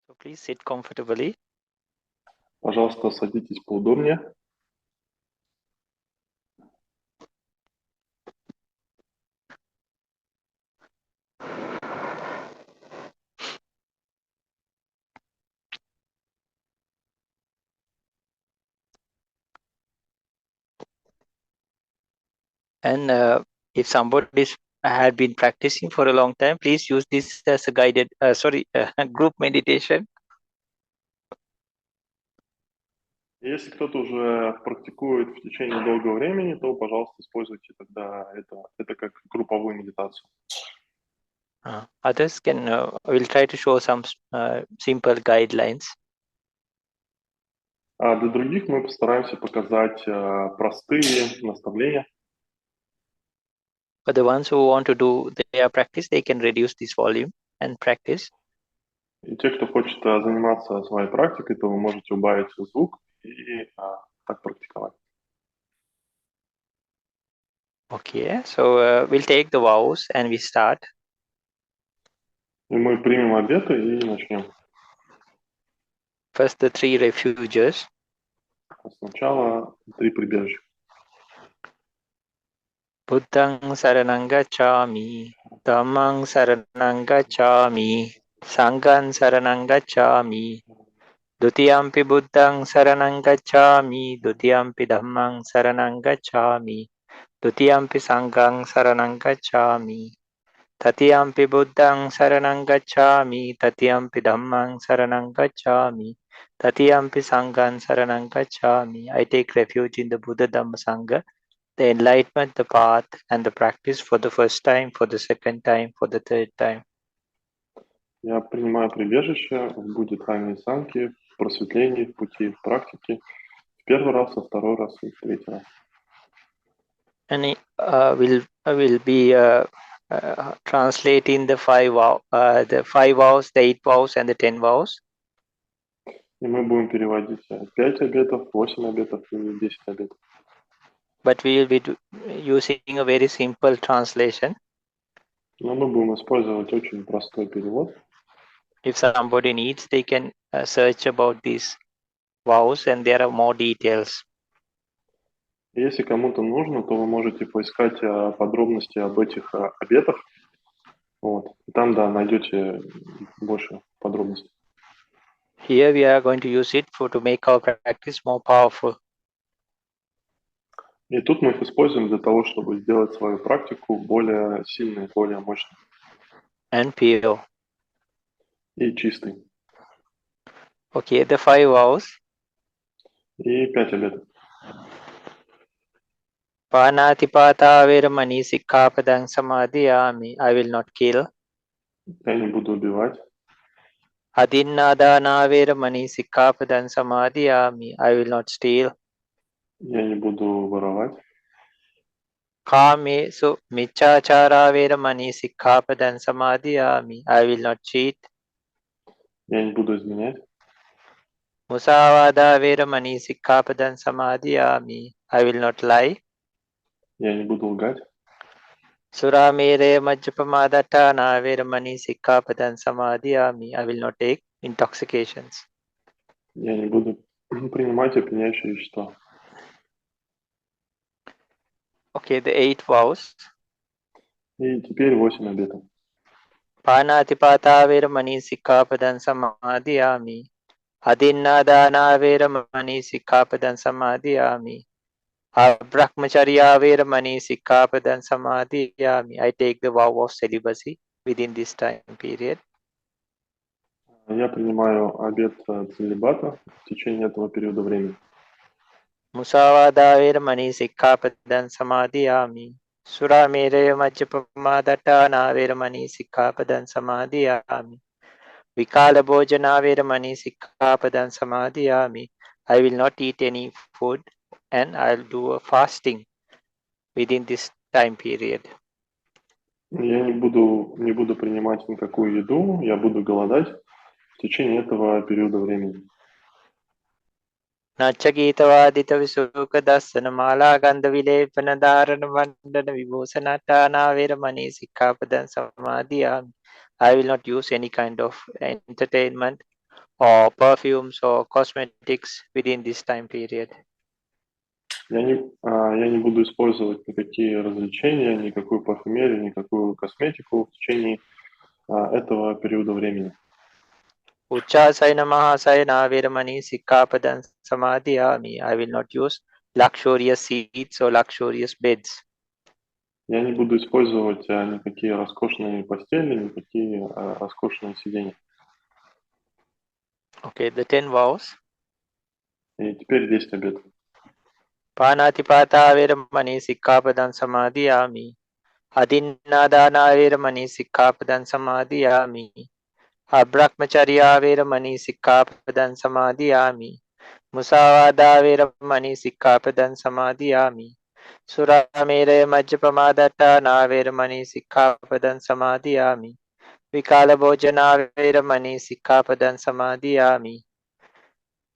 So please sit comfortably. Пожалуйста, садитесь поудобнее. And if somebody had been practicing for a long time, please use this as a guided, group meditation. Если кто-то уже практикует в течение долгого времени, то, пожалуйста, используйте тогда это как групповую медитацию. Others can, we'll try to show some simple guidelines. А для других мы постараемся показать простые наставления. For the ones who want to do their practice, they can reduce this volume and practice. И те, кто хочет заниматься своей практикой, то вы можете убавить звук и так практиковать. Okay, so we'll take the vows and we start. И мы примем обеты и начнем. First, the 3 refuges. Сначала 3 прибежища. Buddhang saranang gacchami, Dhammang saranang gacchami, Sanghang saranang gacchami, Dutiyampi buddhang saranang gacchami, Dutiyampi dhammang saranang gacchami, Dutiyampi sanghang saranang gacchami, Tatiyampi buddhang saranang gacchami, Tatiyampi dhammang saranang gacchami, Tatiyampi sanghang saranang gacchami. I take refuge in the Buddha, Dhamma, Sangha, the enlightenment, the path, and the practice for the first time, for the second time, for the third time. Я принимаю прибежище в Будде, Дхамме и Санге, в просветлении, в пути, в практике, в первый раз, во второй раз и в третий раз. And will be translating the 5 vows, the 8 vows, and the 10 vows. И мы будем переводить 5 обетов, 8 обетов и 10 обетов. But we will be using a very simple translation. Но мы будем использовать очень простой перевод. If somebody needs, they can search about these vows, and there are more details. И если кому-то нужно, то вы можете поискать подробности об этих обетах. Вот. И там, да, найдете больше подробностей. Here we are going to use it to make our practice more powerful. И тут мы их используем для того, чтобы сделать свою практику более сильной, более мощной. And pure. И чистой. Okay, the 5 vows. И 5 обетов. Panatipata veramani sikkhapadang samadhiyami. I will not kill. Я не буду убивать. Adinnadana veramani sikkhapadang samadhiyami. I will not steal. Я не буду воровать. Kamesu miccachara veramani sikkhapadang samadhiyami. I will not cheat. Я не буду изменять. Musavada veramani sikkhapadang samadhiyami. I will not lie. Я не буду лгать. Suramere majjapamadata veramani sikkhapadang samadhiyami. I will not take intoxications. Я не буду принимать опьяняющие вещества. Okay, the 8 vows. И теперь 8 обетов. Panatipata veramani sikkhapadang samadhiyami. Adinnadana veramani sikkhapadang samadhiyami. Brahmacharya veramani sikkhapadang samadhiyami. I take the vow of celibacy within this time period. Я принимаю обет целибата в течение этого периода времени. Musavada veramani sikkhapadang samadhiyami. Suramere majjapamadata veramani sikkhapadang samadhiyami. Vikala bhojana veramani sikkhapadang samadhiyami. I will not eat any food and I'll do a fasting within this time period. Я не буду принимать никакую еду, я буду голодать в течение этого периода времени. Nachagitavadita visuka dasana mala gandha vilepana dharana vandana vibhusanatana veramani sikkhapadang samadhiyami. I will not use any kind of entertainment or perfumes or cosmetics within this time period. Я не буду использовать никакие развлечения, никакую парфюмерию, никакую косметику в течение этого периода времени. Uchasayana Mahasayana Veramani Sikkapadan Samadhiyami. I will not use luxurious seats or luxurious beds. Я не буду использовать никакие роскошные постели, никакие роскошные сиденья. Okay, the 10 vows. И теперь 10 обетов. Panatipata Veramani Sikkapadan Samadhiyami. Adinnadana Veramani Sikkapadan Samadhiyami. Abhrahmacharya Veramani Sikkapadan Samadhiyami. Musavada Veramani Sikkapadan Samadhiyami. Suramere Majjapamadatta Veramani Sikkapadan Samadhiyami. Vikala Bhojana Veramani Sikkapadan Samadhiyami.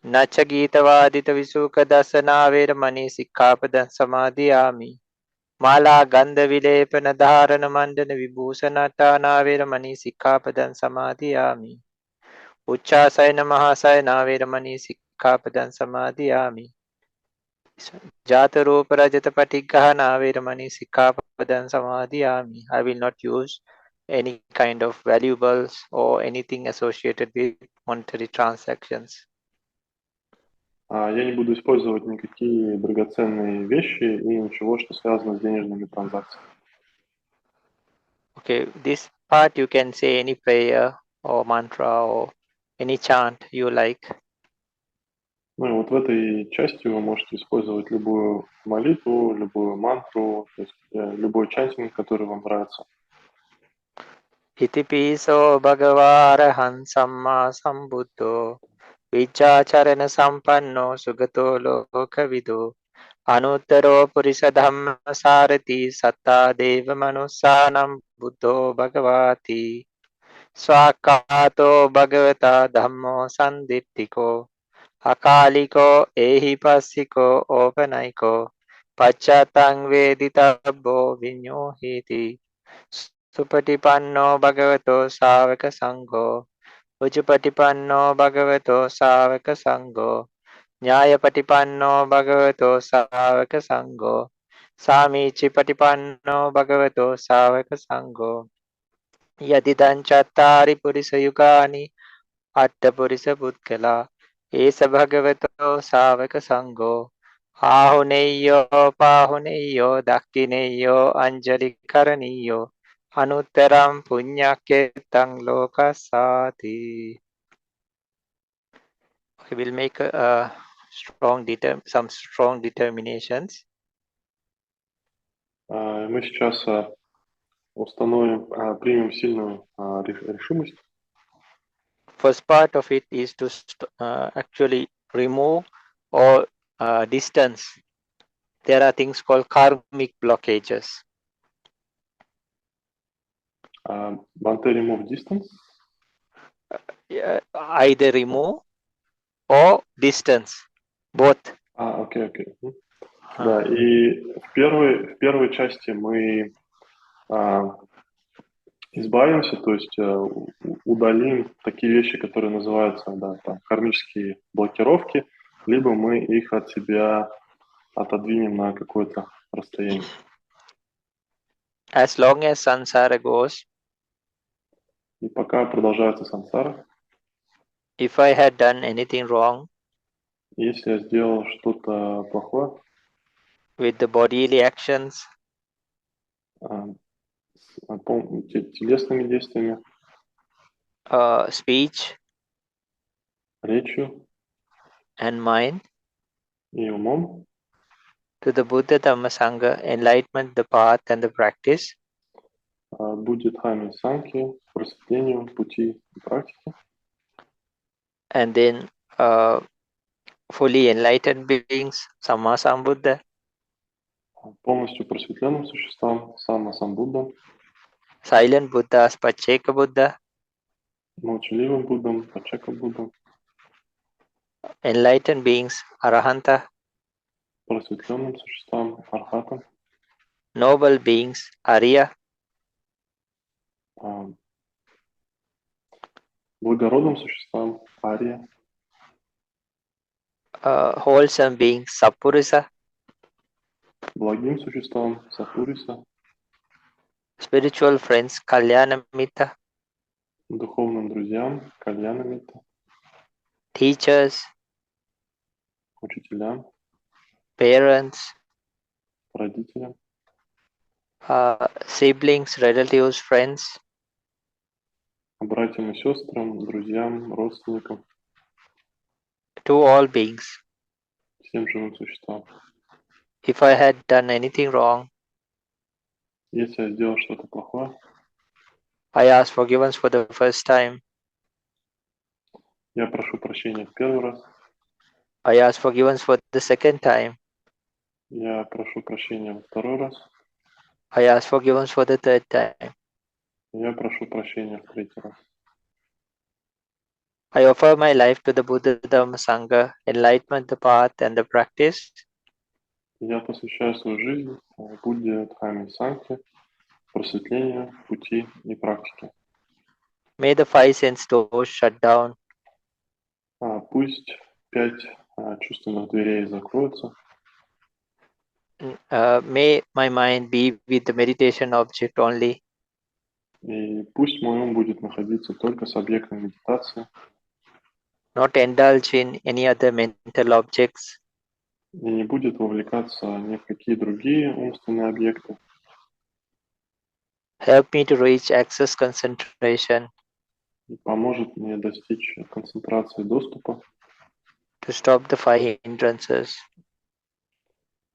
Nacha Gitavadita Visuka Dasana Veramani Sikkapadan Samadhiyami. Mala Gandha Vilepana Dharana Mandana Vibhusanatana Veramani Sikkapadan Samadhiyami. Uchasayana Mahasayana Veramani Sikkapadan Samadhiyami. Jata Rupa Rajata Patighana Veramani Sikkapadan Samadhiyami. I will not use any kind of valuables or anything associated with monetary transactions. Я не буду использовать никакие драгоценные вещи и ничего, что связано с денежными транзакциями. Okay, this part you can say any prayer or mantra or any chant you like. Ну и вот в этой части вы можете использовать любую молитву, любую мантру, то есть любой чантинг, который вам нравится. Iti piso bhagavarahan samma sambuddho vichacharana sampanno sugato lokavido anuttaro purisa dhamma sarati satta deva manusanam buddho bhagavati swakato bhagavata dhammo sandittiko akaliko ehi passiko opanaiko pacchatang veditabbo vinyohiti Supatipanno Bhagavato Savaka Sangho Ujupatipanno Bhagavato Savaka Sangho Nyayapatipanno Bhagavato Savaka Sangho Samichipatipanno Bhagavato Savaka Sangho Yadidan Chattari Purisa Yugani Atta Purisa Putkala Esa Bhagavato Savaka Sangho Ahuneyo Pahuneyo Dakkineyo Anjali Karaniyo Anutteram Punyaketang Lokasati. We will make some strong determinations. Мы сейчас примем сильную решимость. First part of it is to actually remove or distance. There are things called karmic blockages. Bhante remove distance? Either remove or distance. Both. Окей. Да, и в первой части мы избавимся, то есть удалим такие вещи, которые называются кармические блокировки, либо мы их от себя отодвинем на какое-то расстояние. As long as samsara goes, и пока продолжается сансара, if I had done anything wrong, если я сделал что-то плохое, with the bodily actions, телесными действиями, speech, речью and mind, и умом, to the Buddha Dhamma Sangha, enlightenment, the path and the practice, будет хами санки, просветлению, пути и практики, and then fully enlightened beings, Samma Sambuddha, полностью просветленным существам, самбуддам, silent Buddhas, Pacceka Buddha, молчаливым Буддам, Пачека Буддам, enlightened beings, Arahanta, просветленным существам, Архатам, noble beings, Arya, благородным существам, ария, wholesome beings, Sappurisa, благим существам, сапуриса, spiritual friends, Kalyanamitta, духовным друзьям, кальянамита, teachers, учителям, parents, родителям, siblings, relatives, friends, братьям и сестрам, друзьям, родственникам, to all beings. всем живым существам. If I had done anything wrong, Если я сделал что-то плохое, I ask forgiveness for the first time. я прошу прощения в первый раз, I ask forgiveness for the second time. я прошу прощения во второй раз, I ask forgiveness for the third time. я прошу прощения в третий раз. I offer my life to the Buddha, Dhamma, Sangha, enlightenment, the path, and the practice. Я посвящаю свою жизнь Будде, Дхамме, Сангхе, просветлению, пути и практике. May the five sense doors shut down. Пусть 5 чувственных дверей закроются. May my mind be with the meditation object only. И пусть мой ум будет находиться только с объектом медитации, Not indulge in any other mental objects. и не будет вовлекаться ни в какие другие умственные объекты. Help me to reach access concentration, И поможет мне достичь концентрации доступа, to stop the five hindrances,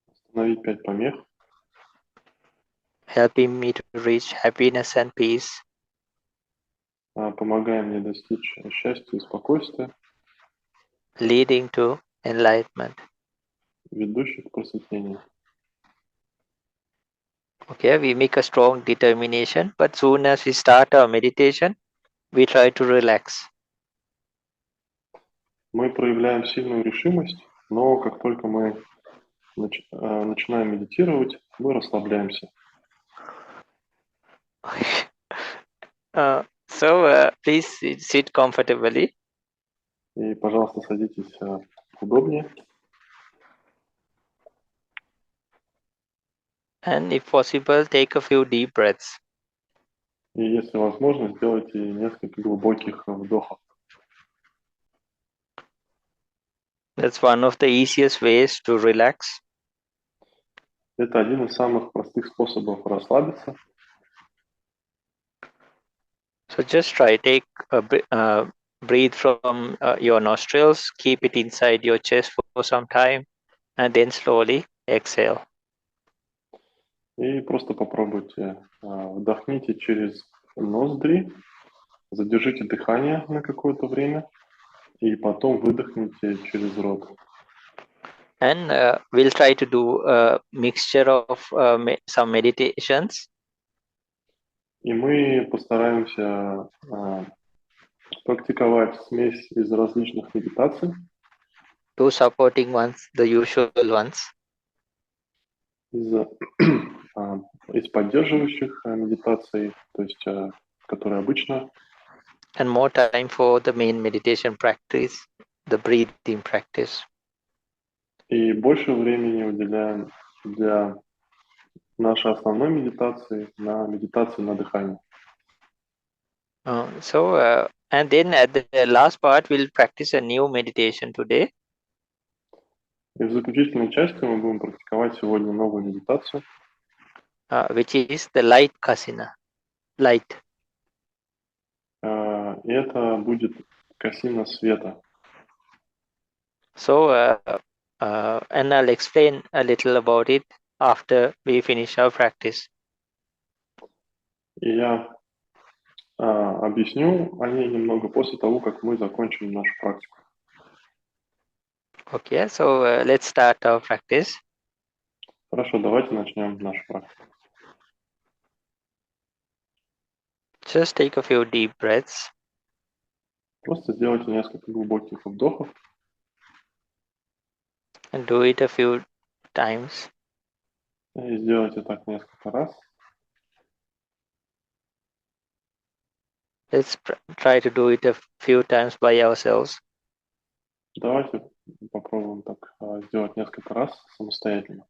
остановить 5 помех, helping me to reach happiness and peace, помогая мне достичь счастья и спокойствия, leading to enlightenment. ведущих к просветлению. Okay, we make a strong determination, but soon as we start our meditation, we try to relax. Мы проявляем сильную решимость, но как только мы начинаем медитировать, мы расслабляемся. Please sit comfortably. И, пожалуйста, садитесь удобнее. And if possible, take a few deep breaths. И, если возможно, сделайте несколько глубоких вдохов. That's one of the easiest ways to relax. Это один из самых простых способов расслабиться. So just try, breathe from your nostrils, keep it inside your chest for some time, and then slowly exhale. И просто попробуйте. Вдохните через ноздри, задержите дыхание на какое-то время, и потом выдохните через рот. And we'll try to do a mixture of some meditations. И мы постараемся практиковать смесь из различных медитаций. Two supporting ones, the usual ones. Из поддерживающих медитаций, то есть которые обычно. And more time for the main meditation practice, the breathing practice. И больше времени уделяем для нашей основной медитации, на медитацию на дыхание. And then at the last part, we'll practice a new meditation today. И в заключительной части мы будем практиковать сегодня новую медитацию, which is the light kasina, light. И это будет касина света. And I'll explain a little about it after we finish our practice. И я объясню о ней немного после того, как мы закончим нашу практику. Okay, so let's start our practice. Хорошо, давайте начнем нашу практику. Just take a few deep breaths. Просто сделайте несколько глубоких вдохов. And do it a few times. И сделайте так несколько раз. Let's try to do it a few times by ourselves. Давайте попробуем так сделать несколько раз самостоятельно.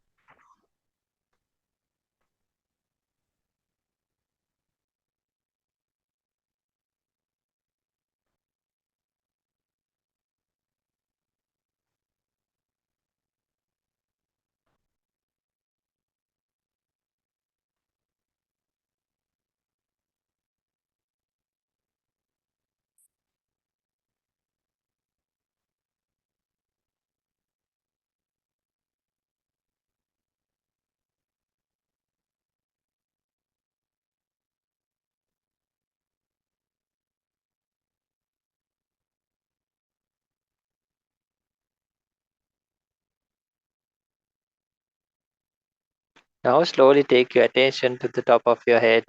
Now slowly take your attention to the top of your head.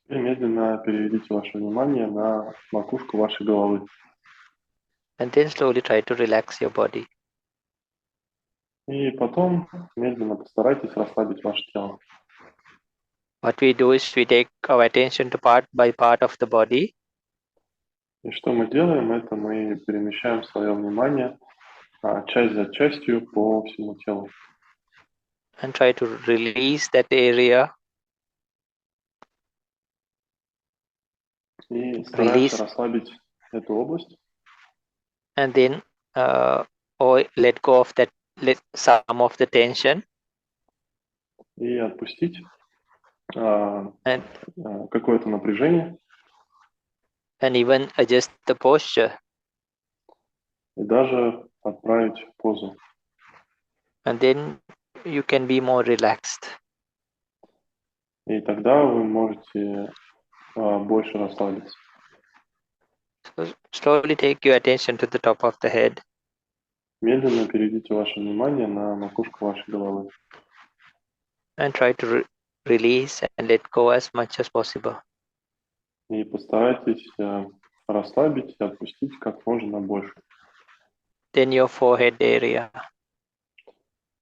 Теперь медленно переведите ваше внимание на макушку вашей головы. And then slowly try to relax your body. И потом медленно постарайтесь расслабить ваше тело. What we do is we take our attention to part by part of the body. И что мы делаем, это мы перемещаем свое внимание часть за частью по всему телу. And try to release that area. И стараемся расслабить эту область. And then or let go of that, some of the tension. И отпустить какое-то напряжение. And even adjust the posture. И даже отправить позу. And then you can be more relaxed. И тогда вы можете больше расслабиться. So slowly take your attention to the top of the head. Медленно переведите ваше внимание на макушку вашей головы. And try to release and let go as much as possible. И постарайтесь расслабить и отпустить как можно больше. Then your forehead area.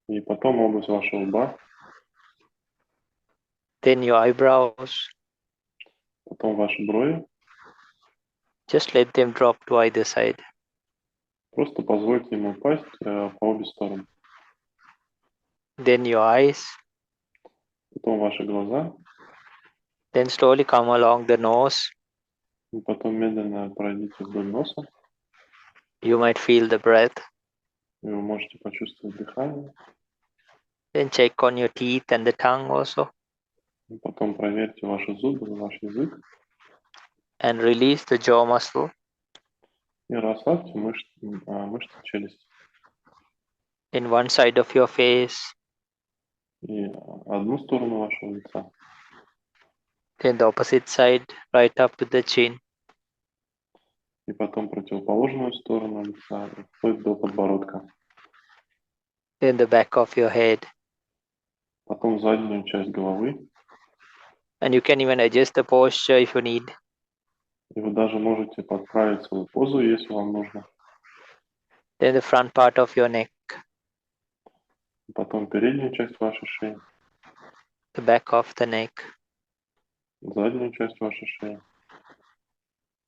И потом область вашего лба. Then your eyebrows. Потом ваши брови. Just let them drop to either side. Просто позвольте им упасть по обе стороны. Then your eyes. Потом ваши глаза. Then slowly come along the nose. И потом медленно пройдите вдоль носа. You might feel the breath. И вы можете почувствовать дыхание. Then check on your teeth and the tongue also. И потом проверьте ваши зубы и ваш язык. And release the jaw muscle. И расслабьте мышцы челюсти. In one side of your face. И одну сторону вашего лица. Then the opposite side, right up to the chin. И потом противоположную сторону лица, вплоть до подбородка. Then the back of your head. Потом заднюю часть головы. And you can even adjust the posture if you need. И вы даже можете подправить свою позу, если вам нужно. Then the front part of your neck. И потом переднюю часть вашей шеи. The back of the neck. Заднюю часть вашей шеи.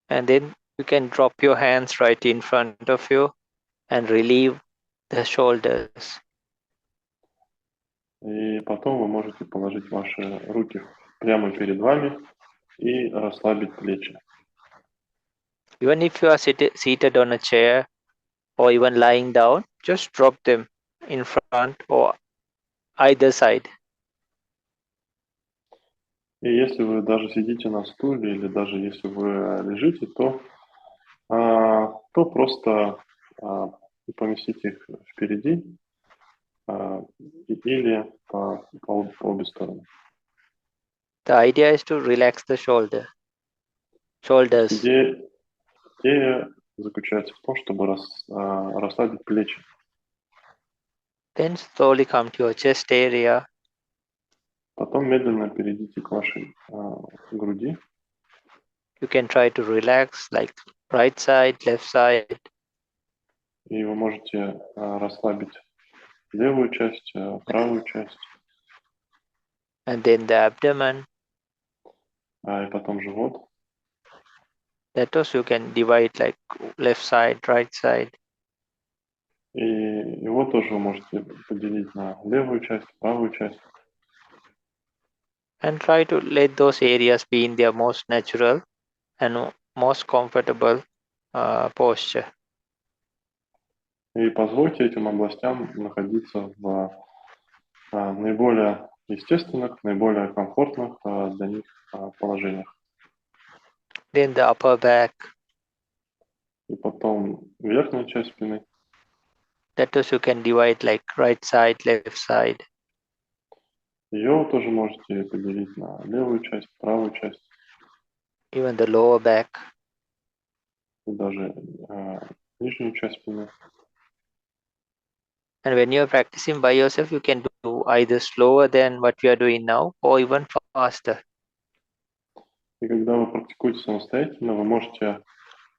And then you can drop your hands right in front of you and relieve the shoulders. И потом вы можете положить ваши руки прямо перед вами и расслабить плечи. Even if you are seated on a chair or even lying down, just drop them in front or either side. И если вы даже сидите на стуле или даже если вы лежите, то просто поместите их впереди или по обе стороны. The idea is to relax the shoulders. Идея заключается в том, чтобы расслабить плечи. Then slowly come to your chest area. Потом медленно перейдите к вашей груди. You can try to relax like right side, left side. И вы можете расслабить левую часть, правую часть. And then the abdomen. И потом живот. That also you can divide like left side, right side. И его тоже вы можете поделить на левую часть, правую часть. And try to let those areas be in their most natural and most comfortable posture. И позвольте этим областям находиться в наиболее естественных, наиболее комфортных для них положениях. Then the upper back. И потом верхняя часть спины. That also you can divide like right side, left side. Ее тоже можете поделить на левую часть, правую часть. Even the lower back. И даже нижнюю часть спины. And when you're practicing by yourself, you can do either slower than what we are doing now or even faster. И когда вы практикуете самостоятельно, вы можете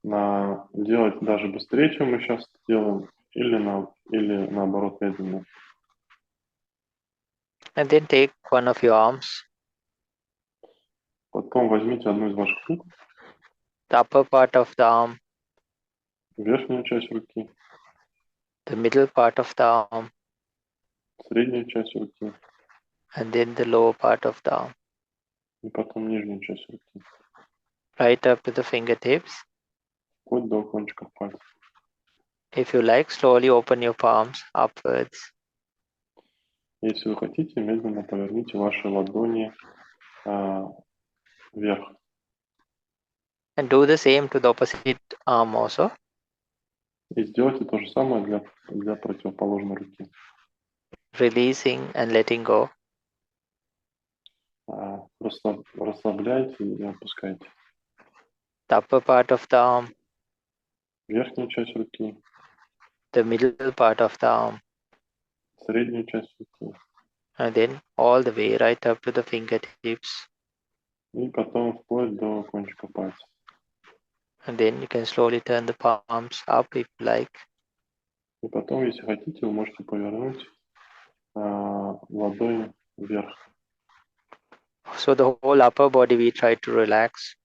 делать даже быстрее, чем мы сейчас делаем, или наоборот медленно. And then take one of your arms, Потом возьмите одну из ваших рук, the upper part of the arm, верхнюю часть руки, the middle part of the arm, среднюю часть руки, and then the lower part of the arm, и потом нижнюю часть руки, right up to the fingertips. вплоть до кончиков пальцев. If you like, slowly open your palms upwards. Если вы хотите, медленно поверните ваши ладони вверх. And do the same to the opposite arm also. И сделайте то же самое для противоположной руки. Releasing and letting go. Расслабляйте и опускайте. The upper part of the arm, Верхнюю часть руки, the middle part of the arm, среднюю часть руки, and then all the way right up to the fingertips. и потом вплоть до кончика пальца. And then you can slowly turn the palms up if you like. И потом, если хотите, вы можете повернуть ладонь вверх. So the whole upper body we try to relax.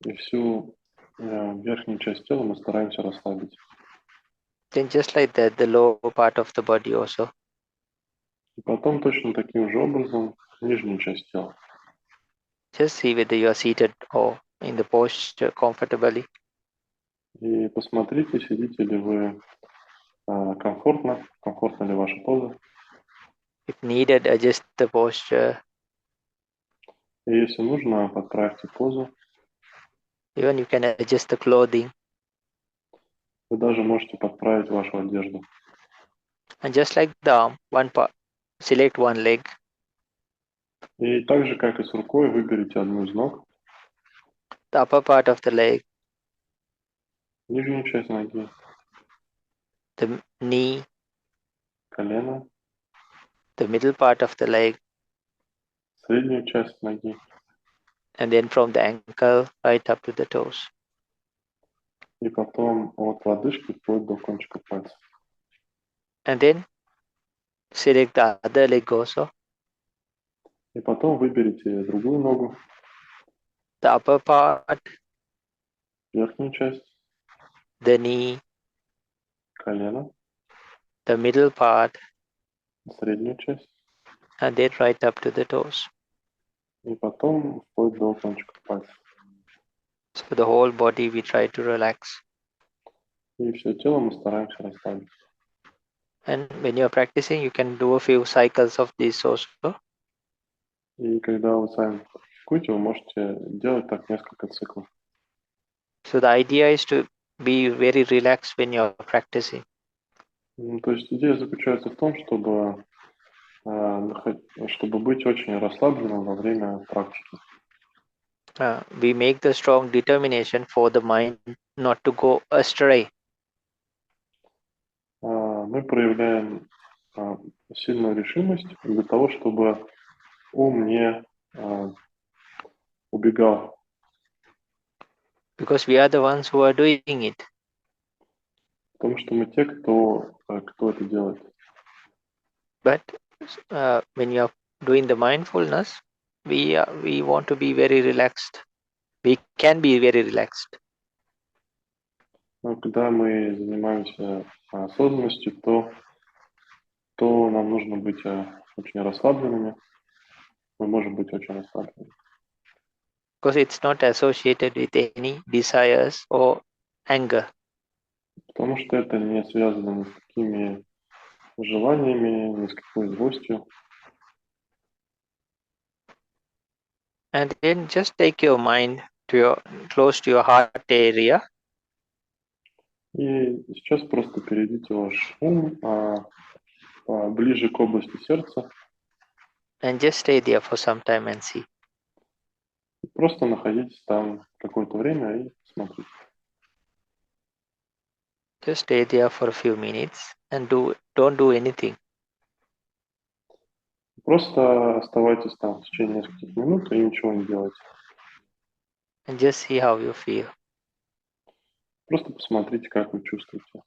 И всю верхнюю часть тела мы стараемся расслабить. Then just like that, the lower part of the body also. И потом точно таким же образом нижнюю часть тела. Just see whether you are seated or in the posture comfortably. И посмотрите, сидите ли вы комфортно ли ваша поза. If needed, adjust the posture. И если нужно, подправьте позу. Even you can adjust the clothing. Вы даже можете подправить вашу одежду. And just like the arm, one part, select one leg. И так же, как и с рукой, выберите одну из ног. The upper part of the leg, Нижнюю часть ноги, the knee, колено, the middle part of the leg, среднюю часть ноги. and then from the ankle right up to the toes. И потом от лодыжки вплоть до кончика пальцев. And then select the other leg also, И потом выберите другую ногу, the upper part, верхнюю часть, the knee, колено, the middle part, среднюю часть. and then right up to the toes. И потом вплоть до кончиков пальцев. So the whole body we try to relax. И все тело мы стараемся расслабить. And when you're practicing, you can do a few cycles of this also. И когда вы сами практикуете, вы можете делать так несколько циклов. So the idea is to be very relaxed when you're practicing. То есть идея заключается в том, чтобы быть очень расслабленным во время практики. We make the strong determination for the mind not to go astray. Мы проявляем сильную решимость для того, чтобы ум не убегал. Because we are the ones who are doing it. Потому что мы те, кто это делает. But when you are doing the mindfulness, we want to be very relaxed. we can be very relaxed. Но когда мы занимаемся осознанностью, то нам нужно быть очень расслабленными. Мы можем быть очень расслабленными. Because it's not associated with any desires or anger. Потому что это не связано ни с какими желаниями, ни с какой злостью. And then just take your mind to close to your heart area. И сейчас просто перейдите ваш ум ближе к области сердца. And just stay there for some time and see. Просто находитесь там какое-то время и смотрите. Just stay there for a few minutes and don't do anything. Просто оставайтесь там в течение нескольких минут и ничего не делайте. And just see how you feel. Просто посмотрите, как вы чувствуете.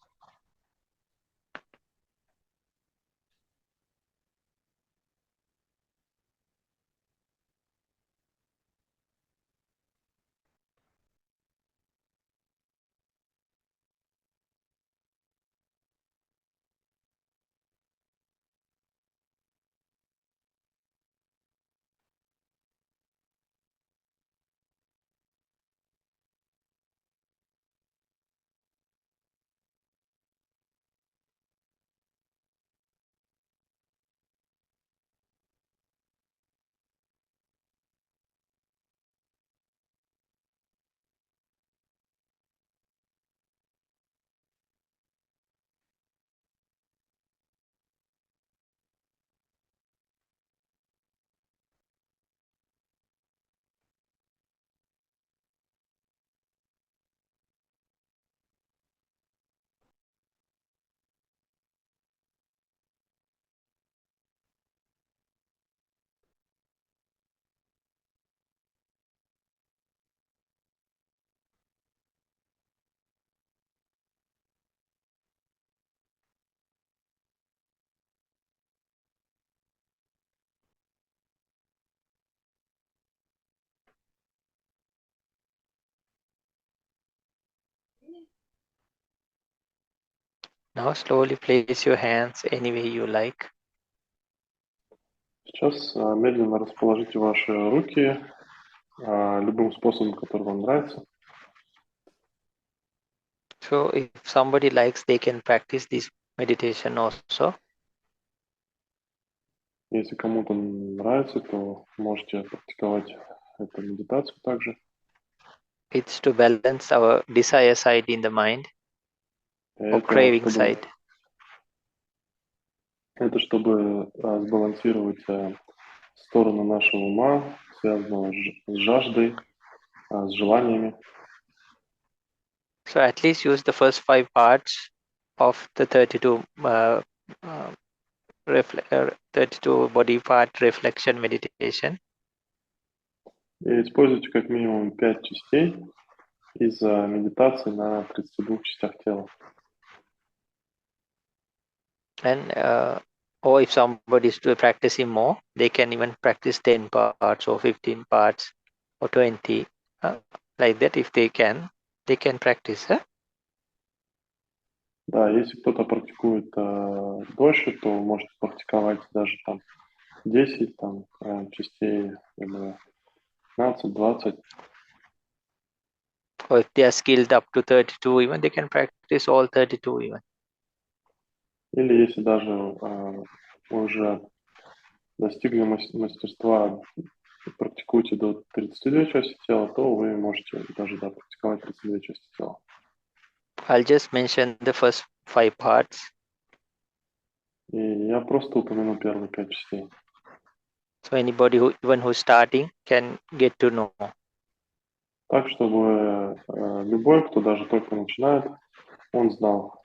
Now slowly place your hands any way you like. Сейчас медленно расположите ваши руки любым способом, который вам нравится. So if somebody likes, they can practice this meditation also. Если кому-то нравится, то можете практиковать эту медитацию также. It's to balance our desire side in the mind or craving side. Это чтобы сбалансировать сторону нашего ума, связанного с жаждой, с желаниями. So at least use the first 5 parts of the 32 32 body part reflection meditation. И используйте как минимум 5 частей из медитации на 32 частях тела. And or if somebody is practicing more, they can even practice 10 parts or 15 parts or 20 like that. If they can practice. Да, если кто-то практикует дольше, то можете практиковать даже там 10 частей, или 15, 20. Or if they are skilled up to 32 even, they can practice all 32 even. Или если даже уже достигли мастерства, практикуете до 32 части тела, то вы можете даже практиковать 32 части тела. I'll just mention the first 5 parts. И я просто упомяну первые 5 частей. So anybody who's starting can get to know. Так, чтобы любой, кто даже только начинает, он знал.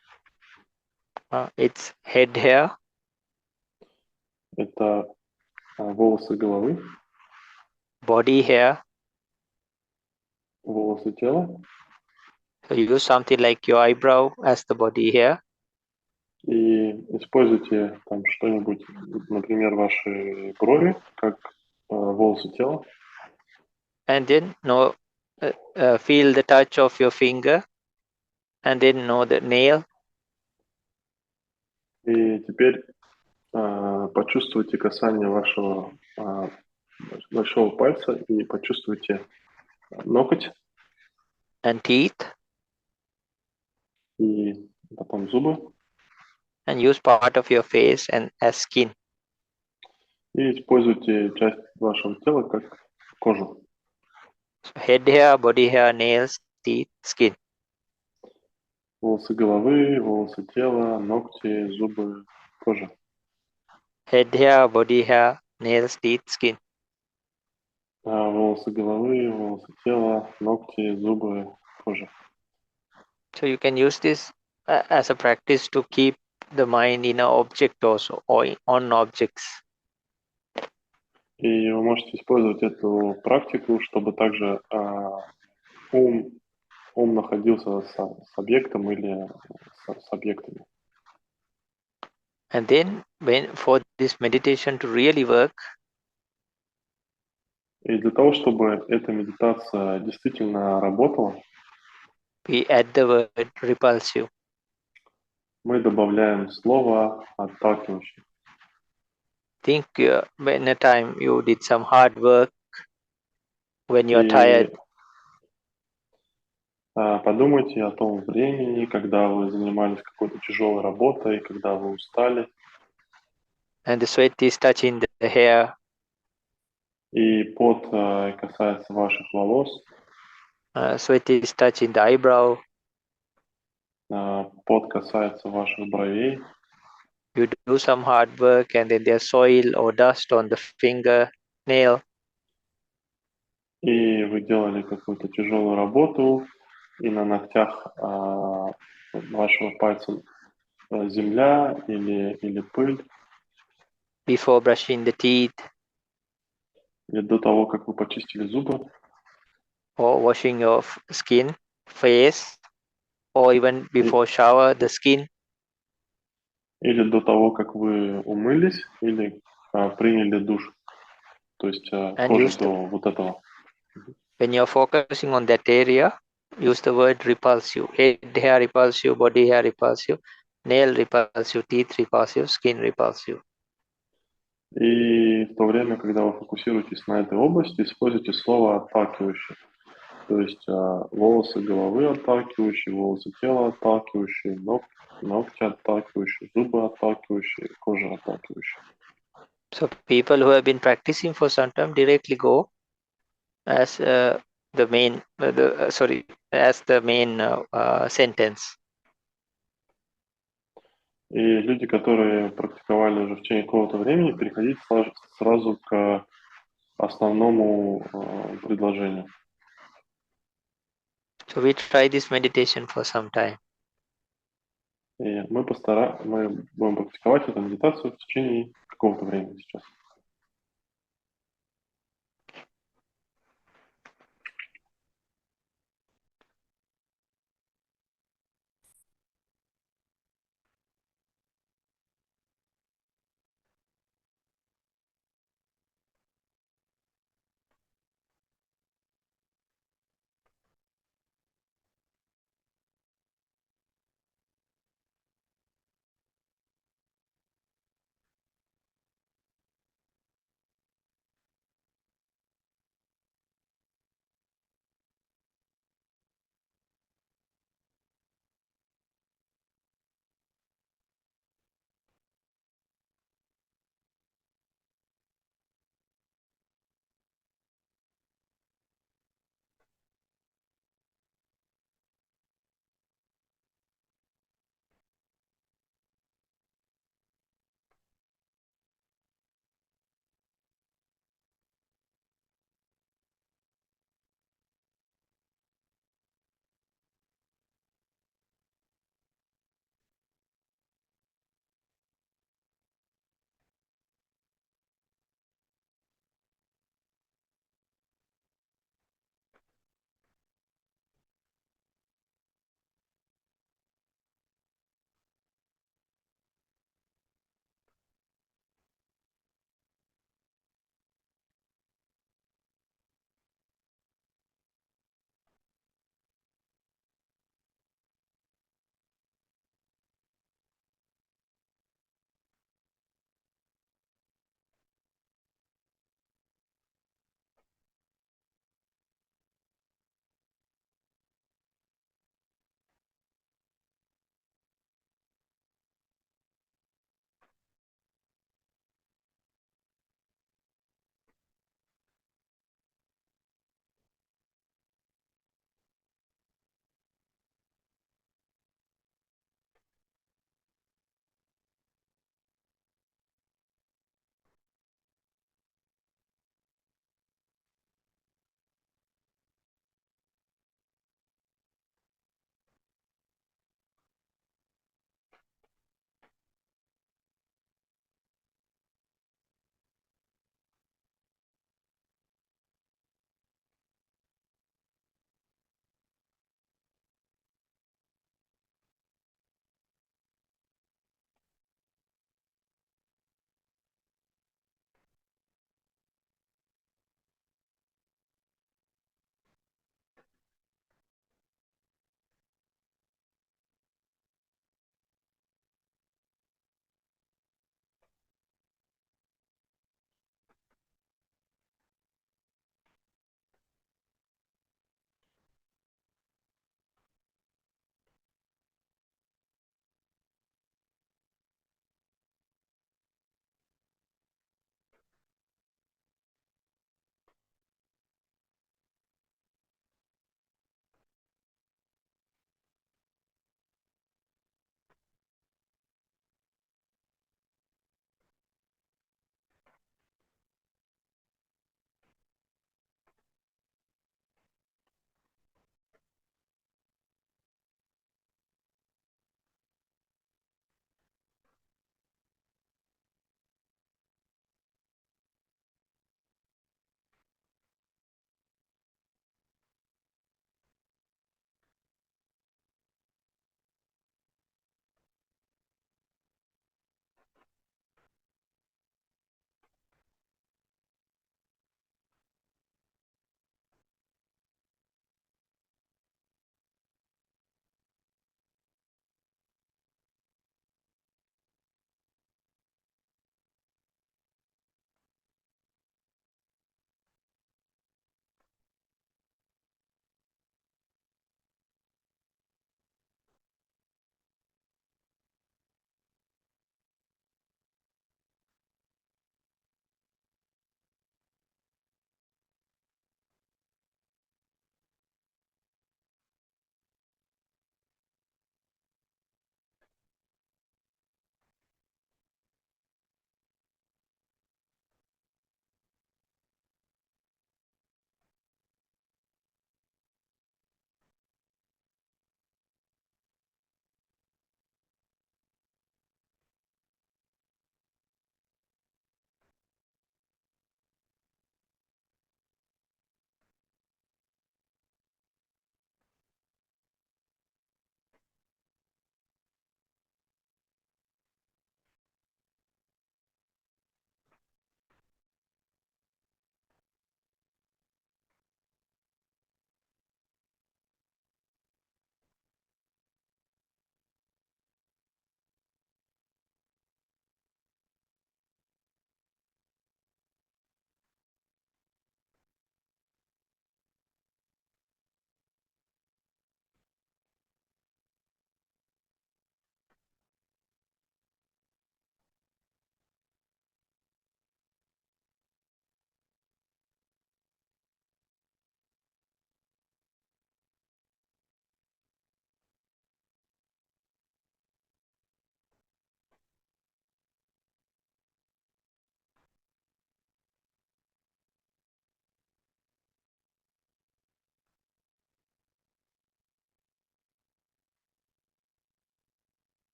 It's head hair. Это волосы головы. Body hair. Волосы тела. So use something like your eyebrow as the body hair. И используйте там что-нибудь, например, ваши брови, как волосы тела. And then feel the touch of your finger, and then know the nail. И теперь почувствуйте касание вашего большого пальца и почувствуйте ноготь. And teeth. И потом зубы. And use part of your face and as skin. И используйте часть вашего тела как кожу. So head hair, body hair, nails, teeth, skin. Волосы головы, волосы тела, ногти, зубы, кожа. Head hair, body hair, nails, teeth, skin. Волосы головы, волосы тела, ногти, зубы, кожа. So you can use this as a practice to keep the mind in an object also, or on objects. И вы можете использовать эту практику, чтобы также ум находился с объектом или с объектами. And then for this meditation to really work, И для того, чтобы эта медитация действительно работала, we add the word repulsive. мы добавляем слово отталкивающее. Think when a time you did some hard work, when you are И tired, подумайте о том времени, когда вы занимались какой-то тяжелой работой, когда вы устали, and the sweat is touching the hair, и пот касается ваших волос, sweat is touching the eyebrow, пот касается ваших бровей, you do some hard work and then there's soil or dust on the finger, nail, и вы делали какую-то тяжелую работу, и на ногтях вашего пальца земля или пыль, before brushing the teeth или до того, как вы почистили зубы, or washing your skin, face, or even before shower, the skin, или до того, как вы умылись, или приняли душ, то есть and кожа до вот этого. when you're focusing on that area, use the word repulsive. Head hair repulsive, body hair repulsive, nail repulsive, teeth repulsive, skin repulsive. И в то время, когда вы фокусируетесь на этой области, используйте слово отталкивающее. То есть волосы головы отталкивающие, волосы тела отталкивающие, ногти отталкивающие, зубы отталкивающие, кожа отталкивающая. So people who have been practicing for some time directly go as the main, as the main sentence. И люди, которые практиковали уже в течение какого-то времени, переходить сразу к основному предложению. So we try this meditation for some time. И мы будем практиковать эту медитацию в течение какого-то времени сейчас.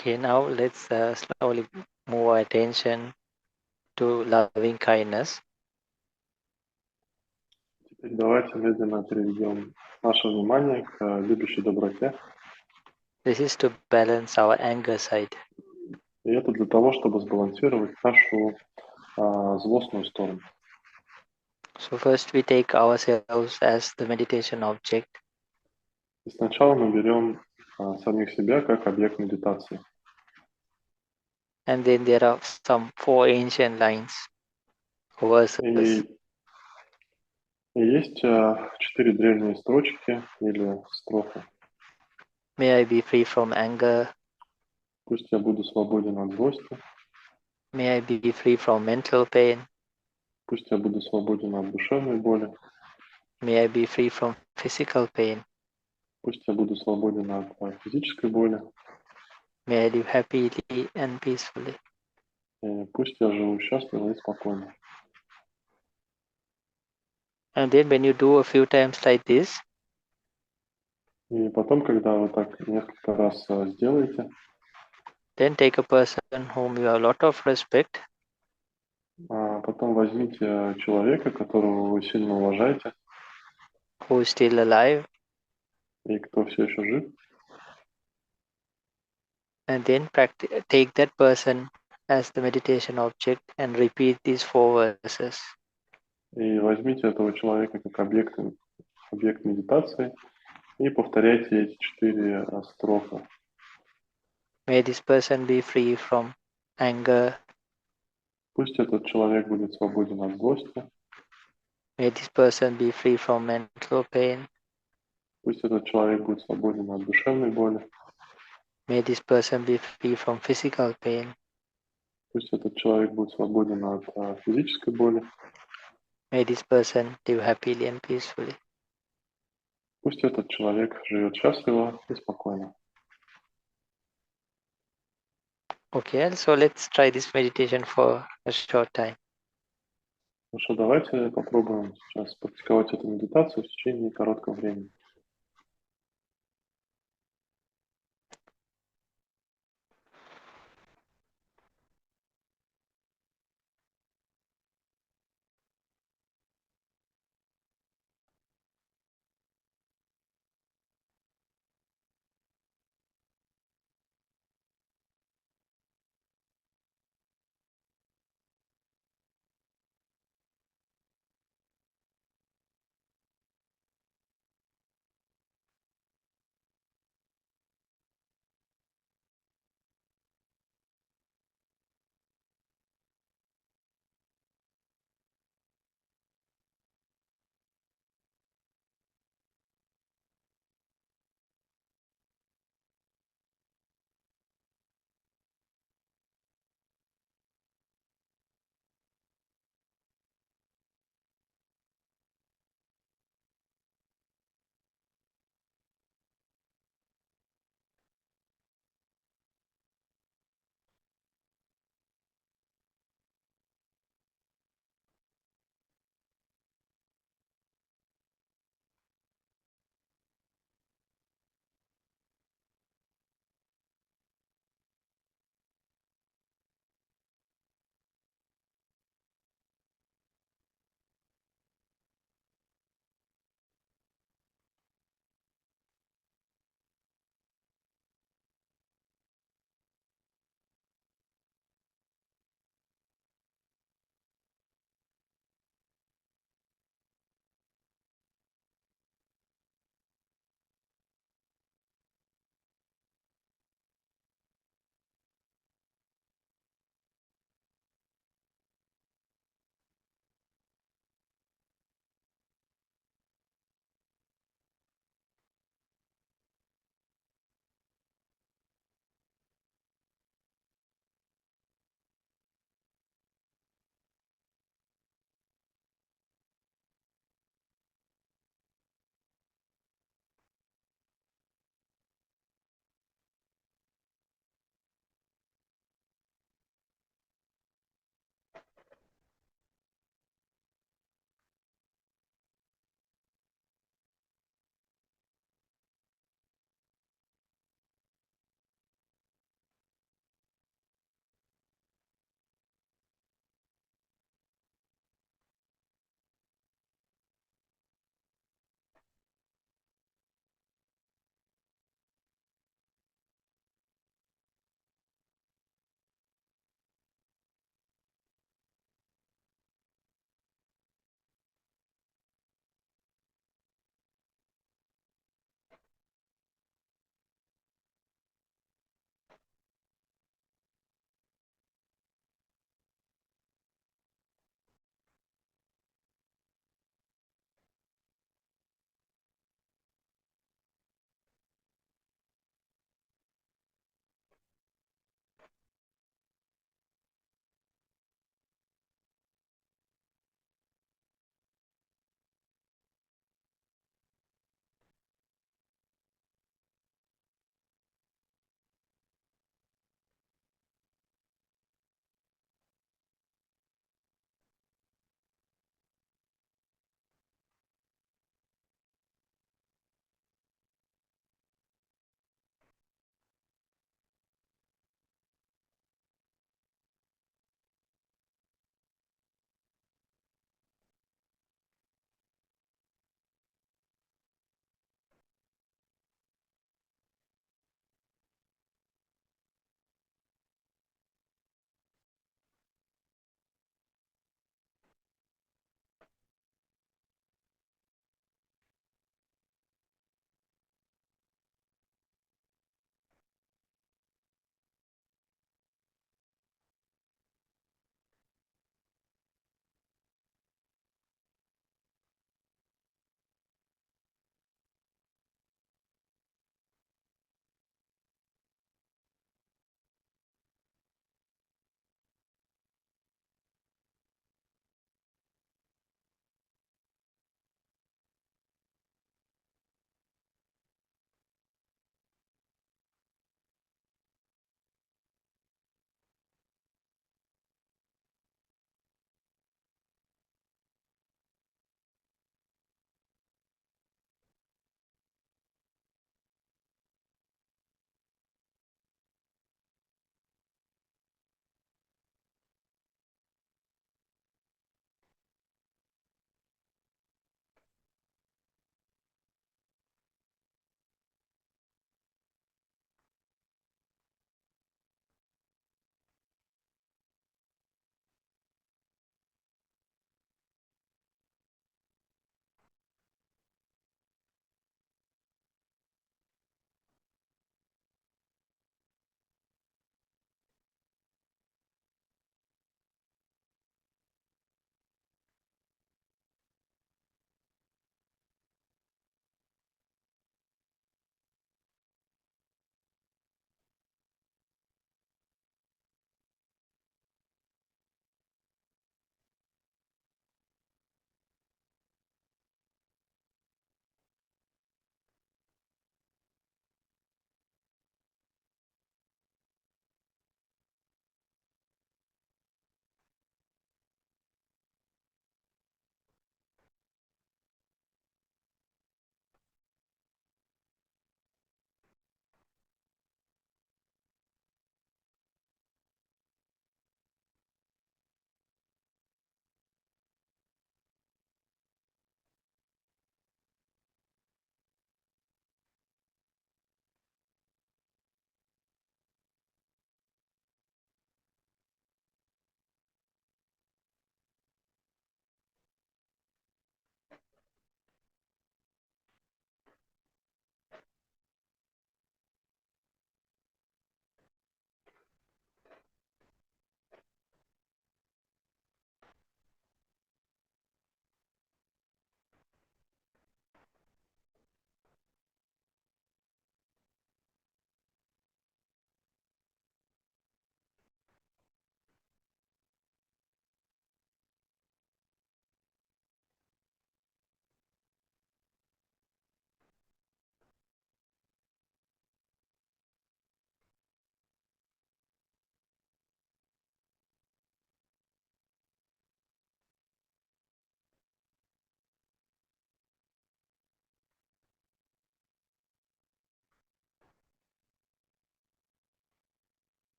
Okay, now let's slowly move our attention to loving kindness. Теперь давайте медленно переведем наше внимание к любящей доброте. This is to balance our anger side. И это для того, чтобы сбалансировать нашу злостную сторону. So first we take ourselves as the meditation object. И сначала мы берем самих себя как объект медитации. And then there are some 4 ancient lines, verses. И есть 4 древние строчки или строфы. May I be free from anger. Пусть я буду свободен от злости. May I be free from mental pain. Пусть я буду свободен от душевной боли. May I be free from physical pain. Пусть я буду свободен от физической боли. May I live happily and peacefully. И пусть я живу счастливо и спокойно. And then when you do a few times like this, И потом, когда вы так несколько раз сделаете, then take a person whom you have a lot of respect, потом возьмите человека, которого вы сильно уважаете who is still alive, и кто все еще жив, and then take that person as the meditation object and repeat these 4 verses. и возьмите этого человека как объект медитации и повторяйте эти 4 строфы. May this person be free from anger. Пусть этот человек будет свободен от злости. May this person be free from mental pain. Пусть этот человек будет свободен от душевной боли. May this person be free from physical pain. Пусть этот человек будет свободен от физической боли. May this person live happily and peacefully. Пусть этот человек живет счастливо и спокойно. Okay, so let's try this meditation for a short time. Хорошо, давайте попробуем сейчас практиковать эту медитацию в течение короткого времени.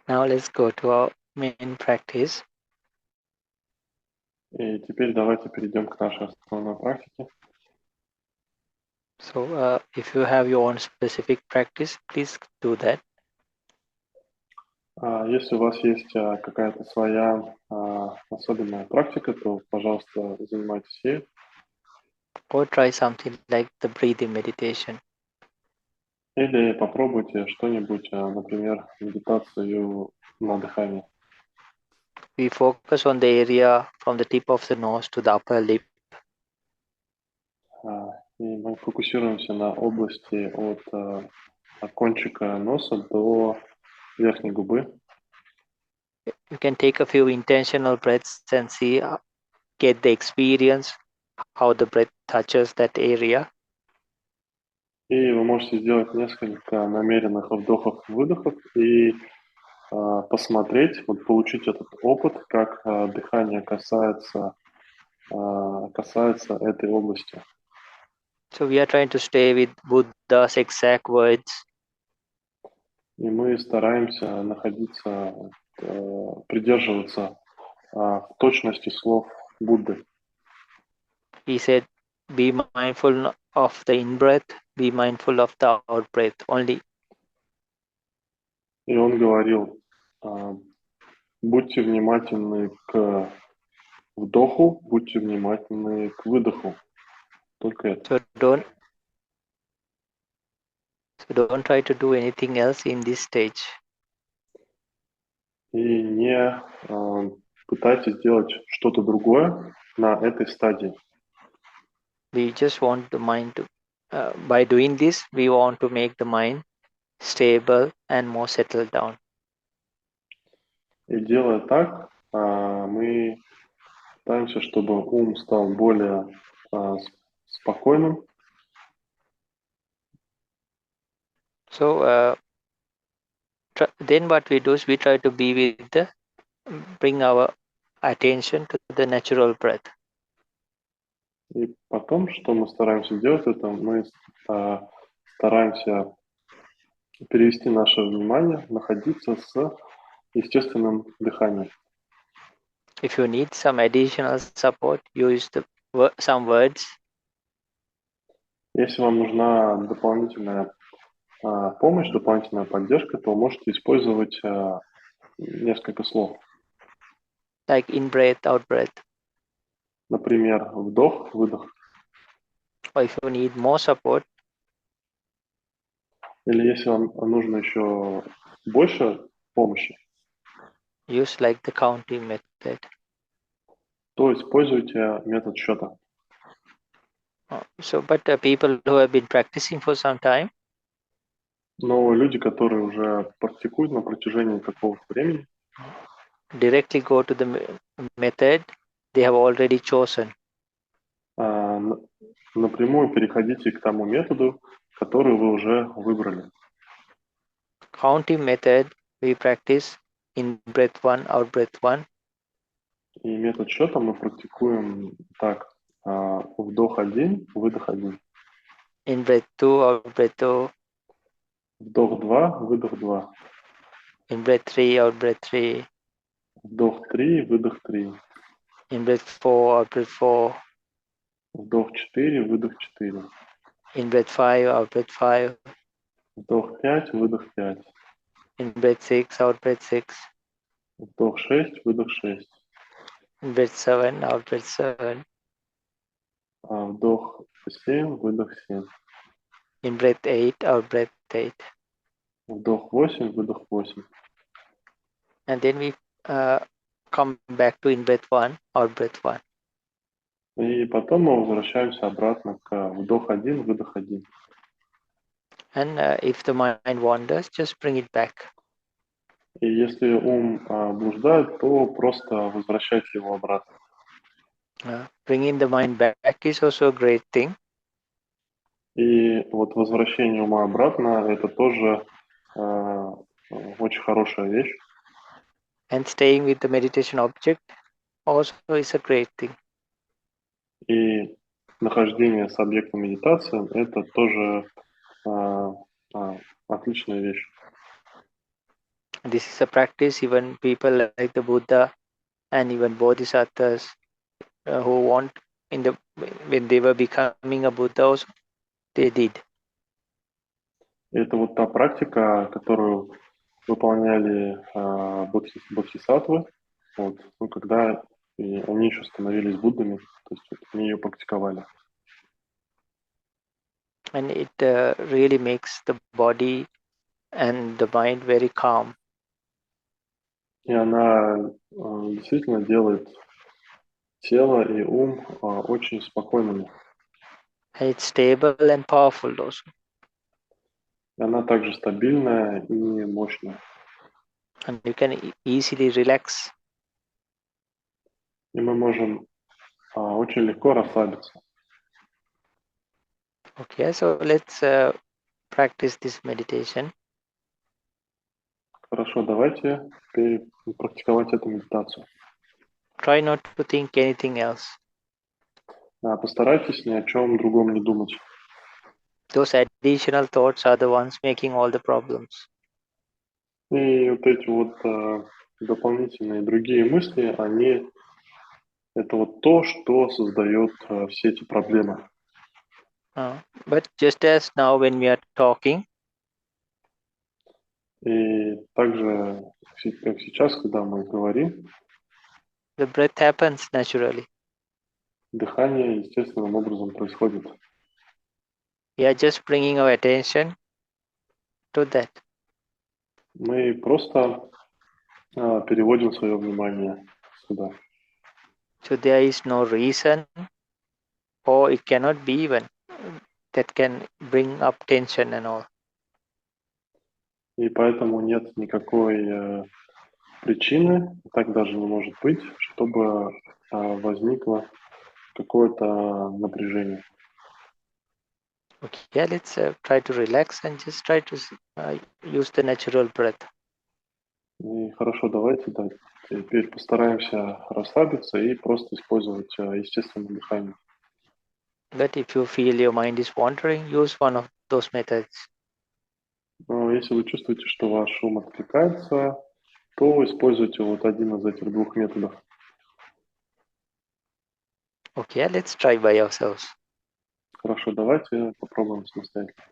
Now let's go to our main practice. И теперь давайте перейдем к нашей основной практике. So if you have your own specific practice, please do that. Если у вас есть какая-то своя особенная практика, то, пожалуйста, занимайтесь ею. Or try something like the breathing meditation. Или попробуйте что-нибудь, например, медитацию на дыхании. We focus on the area from the tip of the nose to the upper lip. И мы фокусируемся на области от кончика носа до верхней губы. You can take a few intentional breaths and see, get the experience, how the breath touches that area. И вы можете сделать несколько намеренных вдохов-выдохов и посмотреть, вот получить этот опыт, как дыхание касается этой области. So we are trying to stay with Buddha's exact words. И мы стараемся придерживаться точности слов Будды. He said, be mindful of the in-breath, be mindful of the out-breath only. И он говорил, будьте внимательны к вдоху, будьте внимательны к выдоху. Только это. So don't try to do anything else in this stage. И не пытайтесь сделать что-то другое на этой стадии. We just want the mind to, by doing this, we want to make the mind stable and more settled down. И делая так, мы пытаемся, чтобы ум стал более спокойным. So then what we do is we try to be with bring our attention to the natural breath. И потом, что мы стараемся делать, это мы стараемся перевести наше внимание, находиться с естественным дыханием. If you need some additional support, use some words. Если вам нужна дополнительная помощь, дополнительная поддержка, то можете использовать несколько слов. Like in-breath, out-breath. Например, вдох, выдох. Or if you need more support, или если вам нужно еще больше помощи, use like the counting method. то используйте метод счета. But people who have been practicing for some time, Но люди, которые уже практикуют на протяжении какого-то времени, directly go to the method they have already chosen. Напрямую переходите к тому методу, который вы уже выбрали. Counting method we practice in breath 1, out breath 1. И метод счета мы практикуем так. Вдох 1, выдох 1. In breath 2, out breath 2. Вдох 2, выдох 2. In breath 3, out breath 3. Вдох 3, выдох 3. In breath 4, out breath 4. Вдох 4, выдох 4. In breath 5, out breath 5. Вдох 5, выдох 5. In breath 6, out breath 6. Вдох 6, выдох 6. In breath 7, out breath 7. Вдох 7, выдох 7. In breath 8, out breath 8. Вдох 8, выдох 8. And then we come back to in breath 1, out breath 1. И потом мы возвращаемся обратно к вдох 1, выдох 1. And if the mind wanders, just bring it back. И если ум блуждает, то просто возвращайте его обратно. Bringing the mind back is also a great thing. И вот возвращение ума обратно – это тоже очень хорошая вещь. And staying with the meditation object also is a great thing. И нахождение с объектом медитации – это тоже отличная вещь. This is a practice even people like the Buddha and even Bodhisattvas who want when they were becoming a Buddha also, they did. Это вот та практика, которую выполняли бодхисаттвы, вот, ну, когда они еще становились Буддами, то есть вот, они ее практиковали. And it really makes the body and the mind very calm. И она действительно делает тело и ум очень спокойными. And it's stable and powerful also. И она также стабильная и мощная. And you can easily relax. И мы можем очень легко расслабиться. Okay, so let's practice this meditation. Хорошо, давайте теперь практиковать эту медитацию. Try not to think anything else. Постарайтесь ни о чем другом не думать. Those additional thoughts are the ones making all the problems. И вот эти вот дополнительные другие мысли, они это вот то, что создает все эти проблемы. But just as now when we are talking, И также, как сейчас, когда мы говорим, the breath happens naturally. дыхание естественным образом происходит. We are just bringing our attention to that. Мы просто переводим свое внимание сюда. So there is no reason, or it cannot be even, that can bring up tension and all. И поэтому нет никакой причины, так даже не может быть, чтобы возникло какое-то напряжение. Okay, yeah, let's try to relax and just try to use the natural breath. И хорошо, давайте теперь постараемся расслабиться и просто использовать естественное дыхание. But if you feel your mind is wandering, use one of those methods. Но если вы чувствуете, что ваш ум откликается, то используйте вот один из этих двух методов. Okay, let's try by ourselves. Хорошо, давайте попробуем самостоятельно.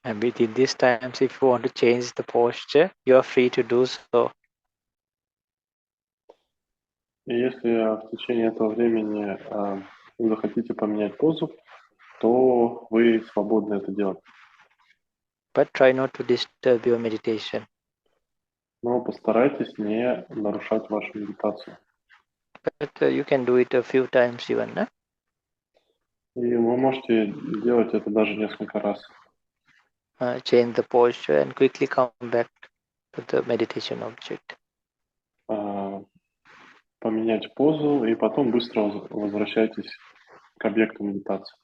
And within these times, if you want to change the posture, you are free to do so. И если в течение этого времени вы захотите поменять позу, то вы свободны это делать. But try not to disturb your meditation. Но постарайтесь не нарушать вашу медитацию. But you can do it a few times even. No? И вы можете делать это даже несколько раз. Change the posture and quickly come back to the meditation object. Поменять позу и потом быстро возвращайтесь к объекту медитации.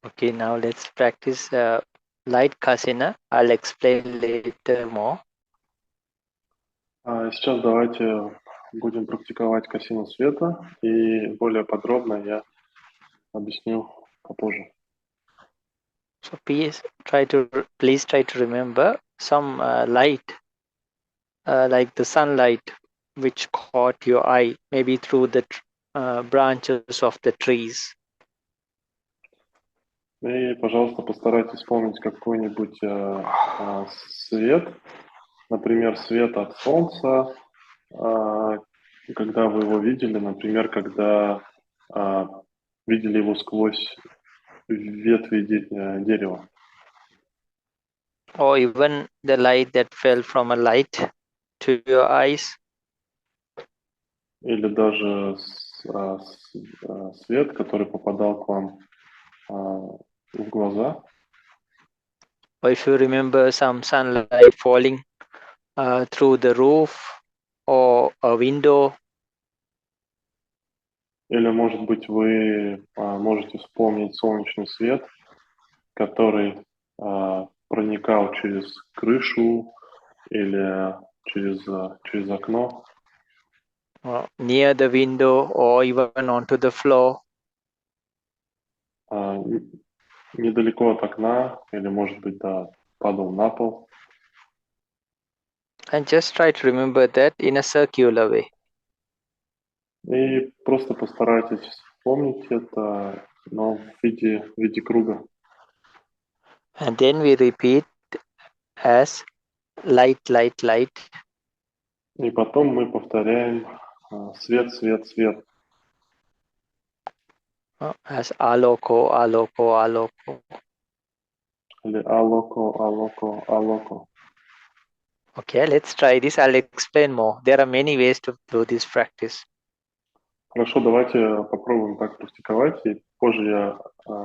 Okay, now let's practice light kasina. I'll explain later more. Сейчас давайте будем практиковать касину света, и более подробно я объясню попозже. So please try to remember some light, like the sunlight, which caught your eye, maybe through the branches of the trees. И, пожалуйста, постарайтесь вспомнить какой-нибудь свет, например, свет от солнца, когда вы его видели, например, когда видели его сквозь ветви дерева. Or even the light that fell from a light to your eyes. Или даже свет, который попадал к вам в глаза. Or if you remember some sunlight falling through the roof or a window. Или, может быть, вы можете вспомнить солнечный свет, который проникал через крышу или через окно. Near the window or even onto the floor. Недалеко от окна или, может быть, падал на пол. And just try to remember that in a circular way. И просто постарайтесь вспомнить это, но в виде круга. And then we repeat as light, light, light. И потом мы повторяем свет, свет, свет. As aloko, aloko, aloko. Или алоко, алоко, алоко. Okay, let's try this. I'll explain more. There are many ways to do this practice. Хорошо, давайте попробуем так практиковать, и позже я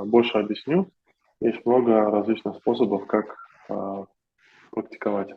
больше объясню. Есть много различных способов, как практиковать.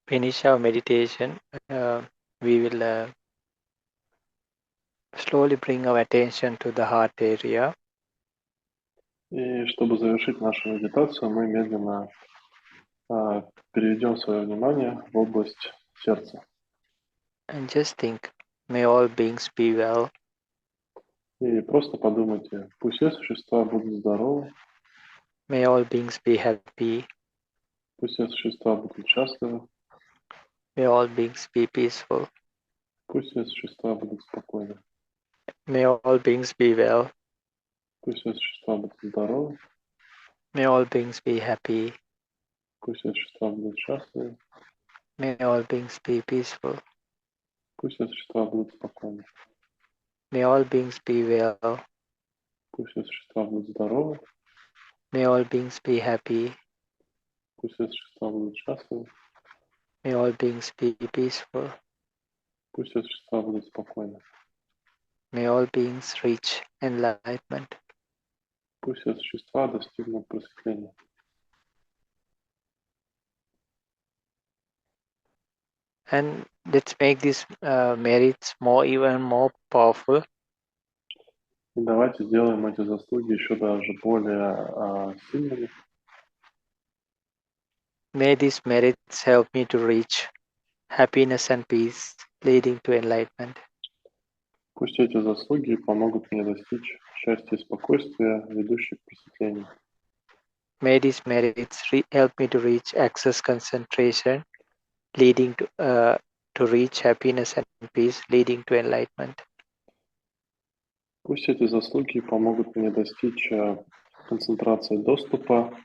finish our meditation, we will slowly bring our attention to the heart area. И чтобы завершить нашу медитацию, мы медленно переведем свое внимание в область сердца. And just think, may all beings be well. И просто подумайте, пусть все существа будут здоровы, May all beings be happy. пусть все существа будут счастливы, May all beings be peaceful. пусть все существа будут спокойны, May all beings be well. пусть все существа будут здоровы, May all beings be happy. пусть все существа будут счастливы, May all beings be peaceful. пусть все существа будут спокойны, May all beings be well. пусть все существа будут здоровы, May all beings be happy. пусть все существа будут счастливы, May all beings be peaceful. пусть все существа будут спокойны, May all beings reach enlightenment. пусть все существа достигнут просветления. And let's make these merits even more powerful. И давайте сделаем эти заслуги еще даже более сильными. May these merits help me to reach happiness and peace, leading to enlightenment. Пусть эти заслуги помогут мне достичь счастья и спокойствия, ведущих к просветлению. May these merits help me to reach access concentration, leading to reach happiness and peace, leading to enlightenment. Пусть эти заслуги помогут мне достичь концентрации доступа,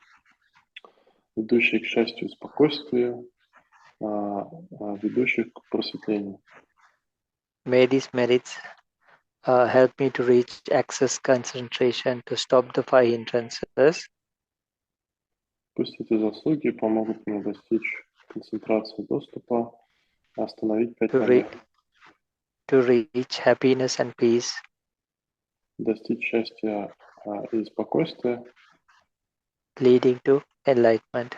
ведущей к счастью и спокойствию, ведущих к просветлению. May these merits help me to reach access concentration to stop the five hindrances. Пусть эти заслуги помогут мне достичь концентрации доступа, остановить 5 моментов. To reach happiness and peace, достичь счастья и спокойствия, leading to enlightenment.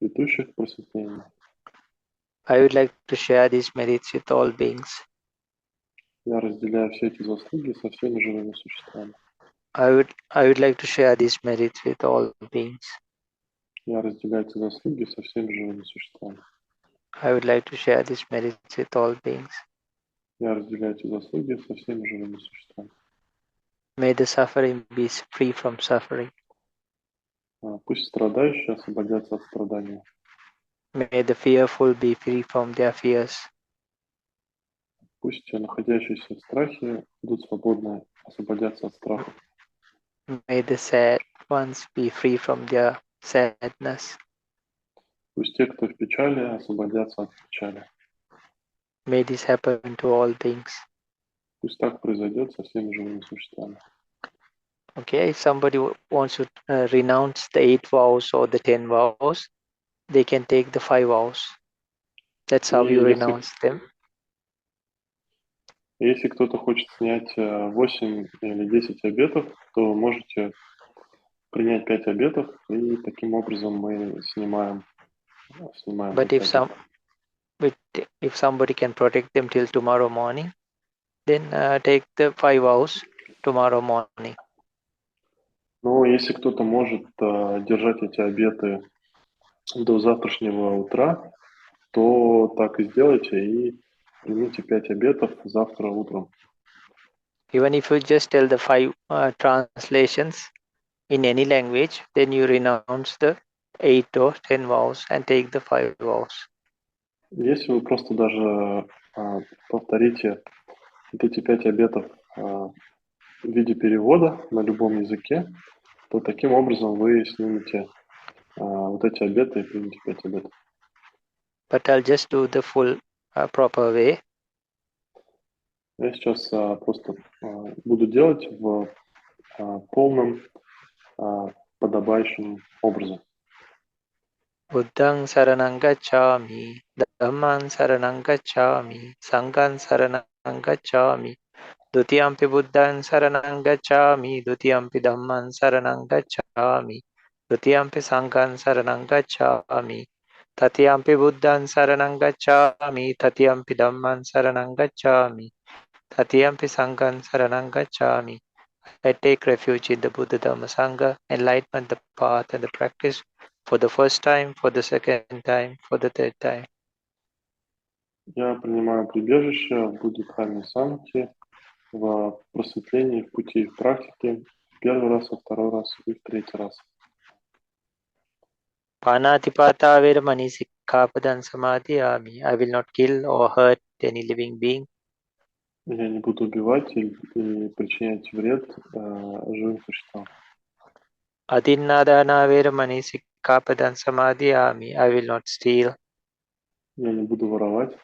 ведущих к просветлению. I would like to share these merits with all beings. Я разделяю все эти заслуги со всеми живыми существами. I would like to share these merits with all beings. Я разделяю эти заслуги со всеми живыми существами. I would like to share these merits with all beings. Я разделяю эти заслуги со всеми живыми существами. May the suffering be free from suffering. Пусть страдающие освободятся от страдания. May the fearful be free from their fears. Пусть находящиеся в страхе будут свободны, освободятся от страха. May the sad ones be free from their sadness. Пусть те, кто в печали, освободятся от печали. May this happen to all beings. Пусть так произойдет со всеми живыми существами. Okay, if somebody wants to renounce the 8 vows or the 10 vows, they can take the 5 vows. That's how you renounce them. Если кто-то хочет снять 8 или 10 обетов, то можете принять 5 обетов, и таким образом мы снимаем But if somebody can protect them till tomorrow morning, then take the 5 vows tomorrow morning. Но если кто-то может держать эти обеты до завтрашнего утра, то так и сделайте и примите 5 обетов завтра утром. Even if you just tell the 5 translations in any language, then you renounce the 8 or 10 vows and take the 5 vows. Если вы просто даже повторите вот эти 5 обетов в виде перевода на любом языке, то таким образом вы снимете вот эти обеты и примете 5 обетов. But I'll just do the full proper way. Я сейчас просто буду делать в полном подобающем образом. Buddhang saranang gacchami, Dhammang saranang gacchami, Sanghang saranang gacchami, Dutiyampi Buddhang saranang gacchami, Dutiyampi Dhammang saranang gacchami, Dutiyampi Sanghang saranang gacchami, Tatyampi buddhan saranang gacchami, tatyampi dhamman saranang gacchami, tatyampi sanghan saranang gacchami. I take refuge in the Buddha Dhamma Sangha, enlightenment, the path and the practice for the first time, for the second time, for the third time. Я принимаю прибежище в Будде Дхамме Санхе, в просветлении, в пути, в практике, в первый раз, во второй раз и в третий раз. Panatipata veramani sikkhapadam samadhiyami. I will not kill or hurt any living being. Я не буду убивать и причинять вред живым существам. Adinnadana veramani sikkhapadam samadhiyami. I will not steal. Я не буду воровать.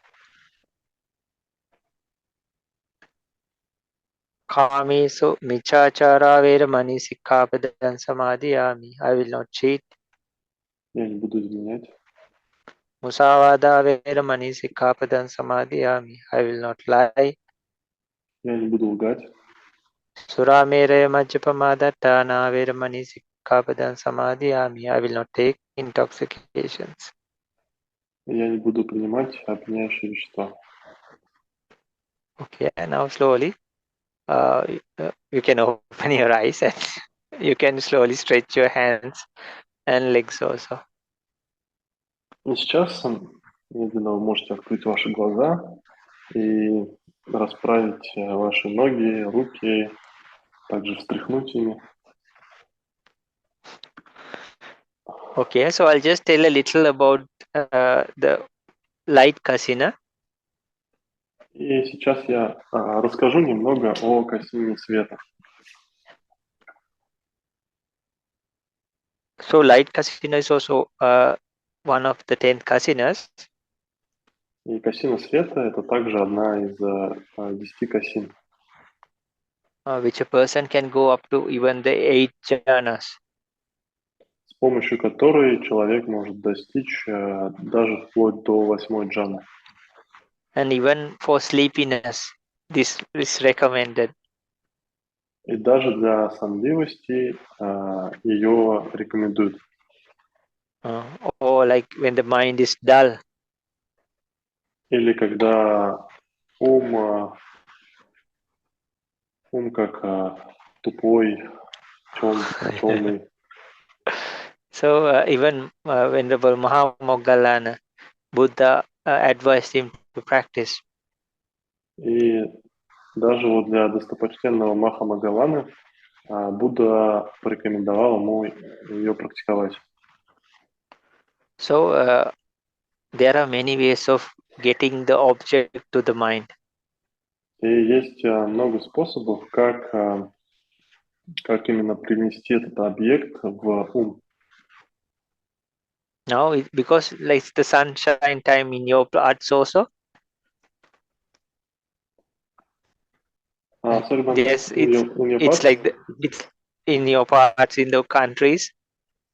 Kamesu michachara veramani sikkhapadam samadhiyami. I will not cheat. Я не буду изменять. Musavada veramani sikkhapadam samadhiyami. I will not lie. Я не буду лгать. Suramere majjapamadatana veramani sikkhapadam samadhiyami. I will not take intoxications. Я не буду принимать опьяняющие вещества. Okay, now slowly you can open your eyes and you can slowly stretch your hands and legs also. И сейчас медленно вы можете открыть ваши глаза и расправить ваши ноги, руки, также встряхнуть ими. Okay, so I'll just tell a little about the light kasina. И сейчас я расскажу немного о касине света. So light kasina is also one of the 10 kasinas. И касина света – это также одна из 10 касин. Which a person can go up to even the 8 jhanas. С помощью которой человек может достичь даже вплоть до 8 джаны. And even for sleepiness, this is recommended. И даже для сонливости ее рекомендуют. Or like when the mind is dull. Или когда ум как тупой, темный. So even Venerable Mahamoggallana, Buddha advised him to practice. И даже вот для достопочтенного Махамогалланы Будда порекомендовал ему ее практиковать. So there are many ways of getting the object to the mind. И есть много способов, как именно привнести этот объект в ум. Now, because like the sunshine time in your parts also. Yes, it's like it's in your parts in the countries.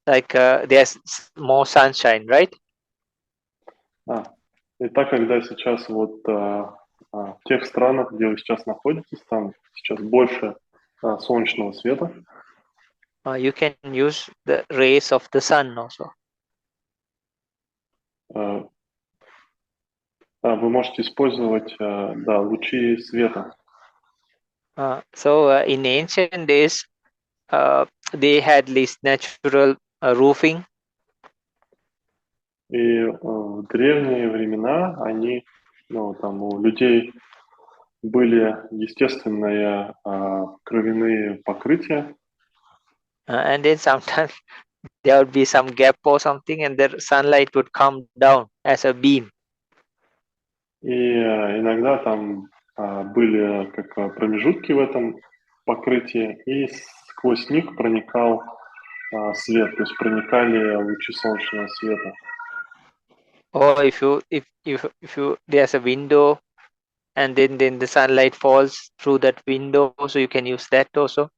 Like there's more sunshine, right? И так, когда сейчас вот в тех странах, где вы сейчас находитесь, там сейчас больше солнечного света. You can use the rays of the sun also. Вы можете использовать лучи света. So in ancient days, they had this natural roofing. И в древние времена там у людей были естественные кровяные покрытия. And then sometimes there would be some gap or something, and the sunlight would come down as a beam. И иногда там были как промежутки в этом покрытии, и сквозь них проникал свет, то есть проникали лучи солнечного света. Or if there's a window, and then the sunlight falls through that window, so you can use that also.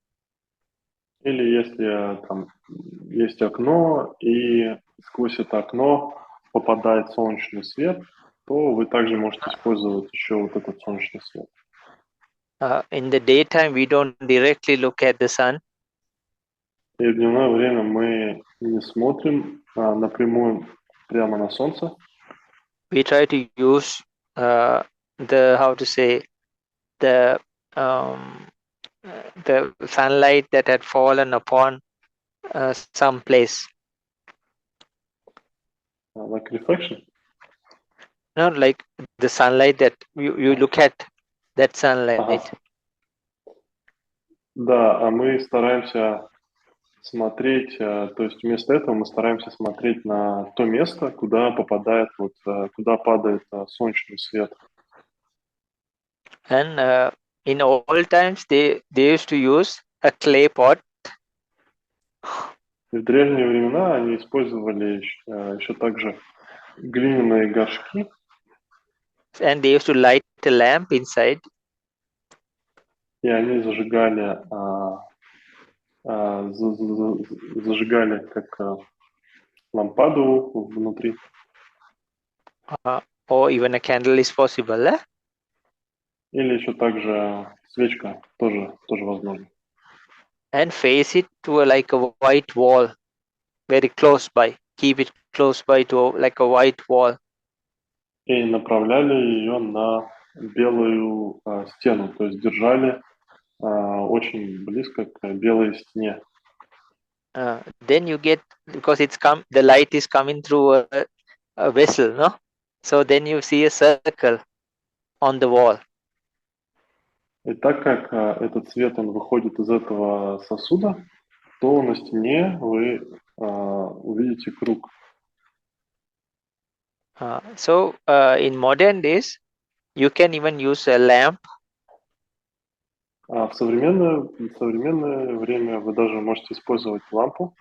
Или если там есть окно, и сквозь это окно попадает солнечный свет, то вы также можете использовать еще вот этот солнечный свет. In the daytime, we don't directly look at the sun. И в дневное время мы не смотрим напрямую прямо на солнце. We try to use the sunlight that had fallen upon some place. Like reflection. No, like the sunlight that you look at that sunlight. Ага. Да, а мы стараемся смотреть, то есть вместо этого мы стараемся смотреть на то место, куда попадает, куда падает солнечный свет. And in old times, they used to use a clay pot. И в древние времена они использовали еще также глиняные горшки. And they used to light a lamp inside. И они зажигали как лампаду внутри. Or even a candle is possible. Или еще также свечка тоже возможно. And face it to like a white wall, very close by. Keep it close by to like a white wall. И направляли ее на белую стену, то есть держали очень близко к белой стене. Then you get, because the light is coming through a vessel, no? So then you see a circle on the wall. И так как этот свет, он выходит из этого сосуда, то на стене вы увидите круг. So in modern days, you can even use a lamp. В современное время вы даже можете использовать лампу.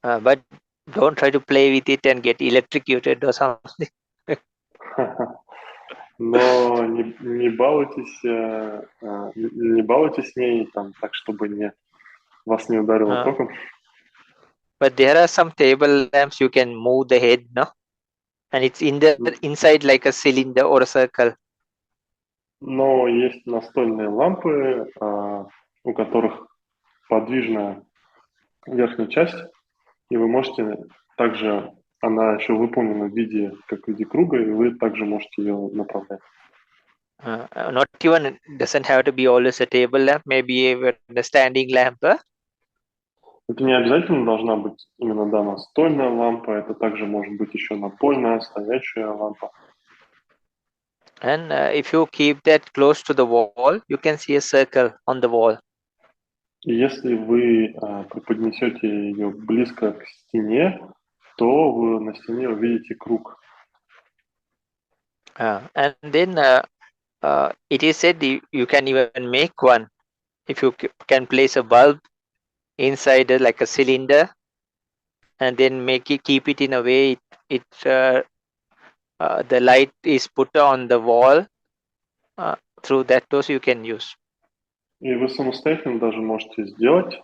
But don't try to play with it and get electrocuted or something. Но не балуйтесь с ней там, так, чтобы вас не ударило током. But there are some table lamps you can move the head, no? And it's inside like a cylinder or a circle. Но есть настольные лампы, у которых подвижная верхняя часть, и вы можете также, она еще выполнена в виде круга, и вы также можете ее направлять. Not even, doesn't have to be always a table lamp, maybe even a standing lamp. Это не обязательно должна быть именно настольная лампа, это также может быть еще напольная, стоячая лампа. And if you keep that close to the wall, you can see a circle on the wall. И если вы преподнесете ее близко к стене, то вы на стене увидите круг. And then it is said you can even make one. If you can place a bulb inside like a cylinder, and then keep it in a way the light is put on the wall. Through that dose you can use. И вы самостоятельно даже можете сделать.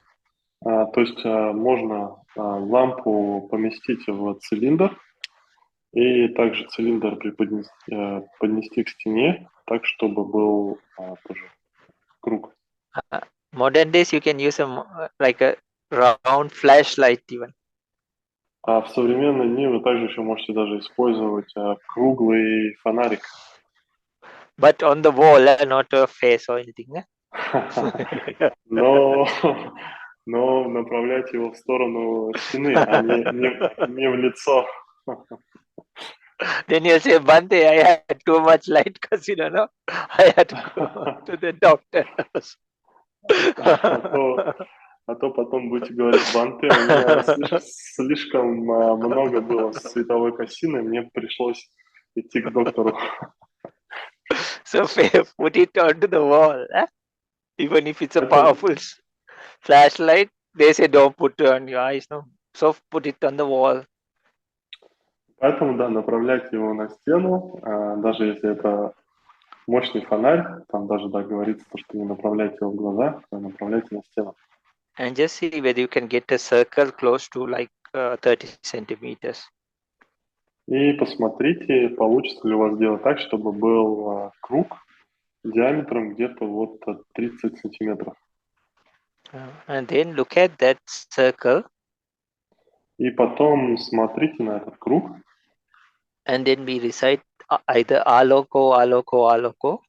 То есть можно лампу поместить в цилиндр и также цилиндр поднести к стене, так чтобы был тоже круг. Modern days you can use like a round flashlight even. А в современные дни вы также еще можете даже использовать круглый фонарик. But on the wall, not a face or anything. Но направлять его в сторону стены, а не в лицо. Then you'll say, Bhante, I had too much light Kasina, no? I had to go to the doctor. А то потом будете говорить, Бханте, у меня слишком много было световой касины, мне пришлось идти к доктору. So put it onto the wall. Even if it's a powerful flashlight, they say don't put it on your eyes. No? So put it on the wall. Поэтому, да, направляйте его на стену, даже если это мощный фонарь, там даже говорится, что не направляйте его в глаза, а направляйте на стену. And just see whether you can get a circle close to like 30 centimeters. И посмотрите, получится ли у вас сделать так, чтобы был круг диаметром где-то 30 сантиметров. And then look at that circle. И потом смотрите на этот круг. And then we recite either aloko, aloko, aloko,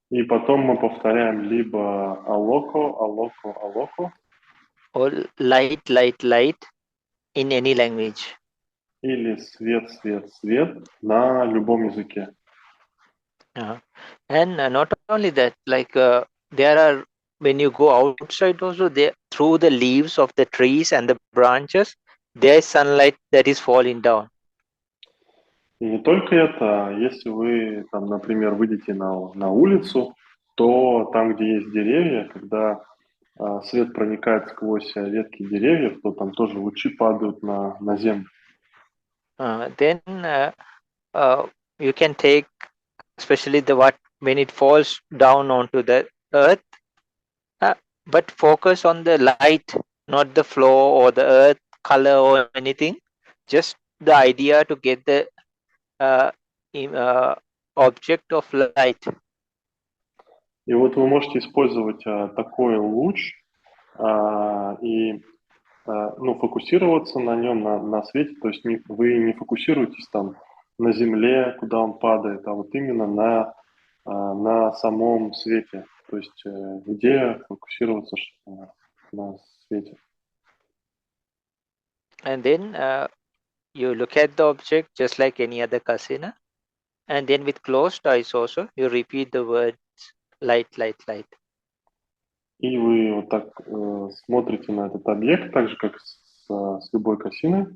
И потом мы повторяем либо алоко, алоко, алоко, or light, light, light in any language. или свет, свет, свет на любом языке. And not only that, like there are, when you go outside also, there through the leaves of the trees and the branches, there is sunlight that is falling down. И не только это, если вы, там, например, выйдете на улицу, то там, где есть деревья, когда свет проникает сквозь ветки деревьев, то там тоже лучи падают на землю. Then you can take, especially the what when it falls down onto the earth, but focus on the light, not the flow or the earth color or anything, just the idea to get the object of light. И вот вы можете использовать такой луч и фокусироваться на нем, на свете. То есть вы не фокусируетесь там на земле, куда он падает, а вот именно на самом свете. То есть идея фокусироваться на свете. And then you look at the object just like any other kasina, and then with closed eyes also you repeat the words light, light, light. И вы вот так смотрите на этот объект, так же, как с любой касиной,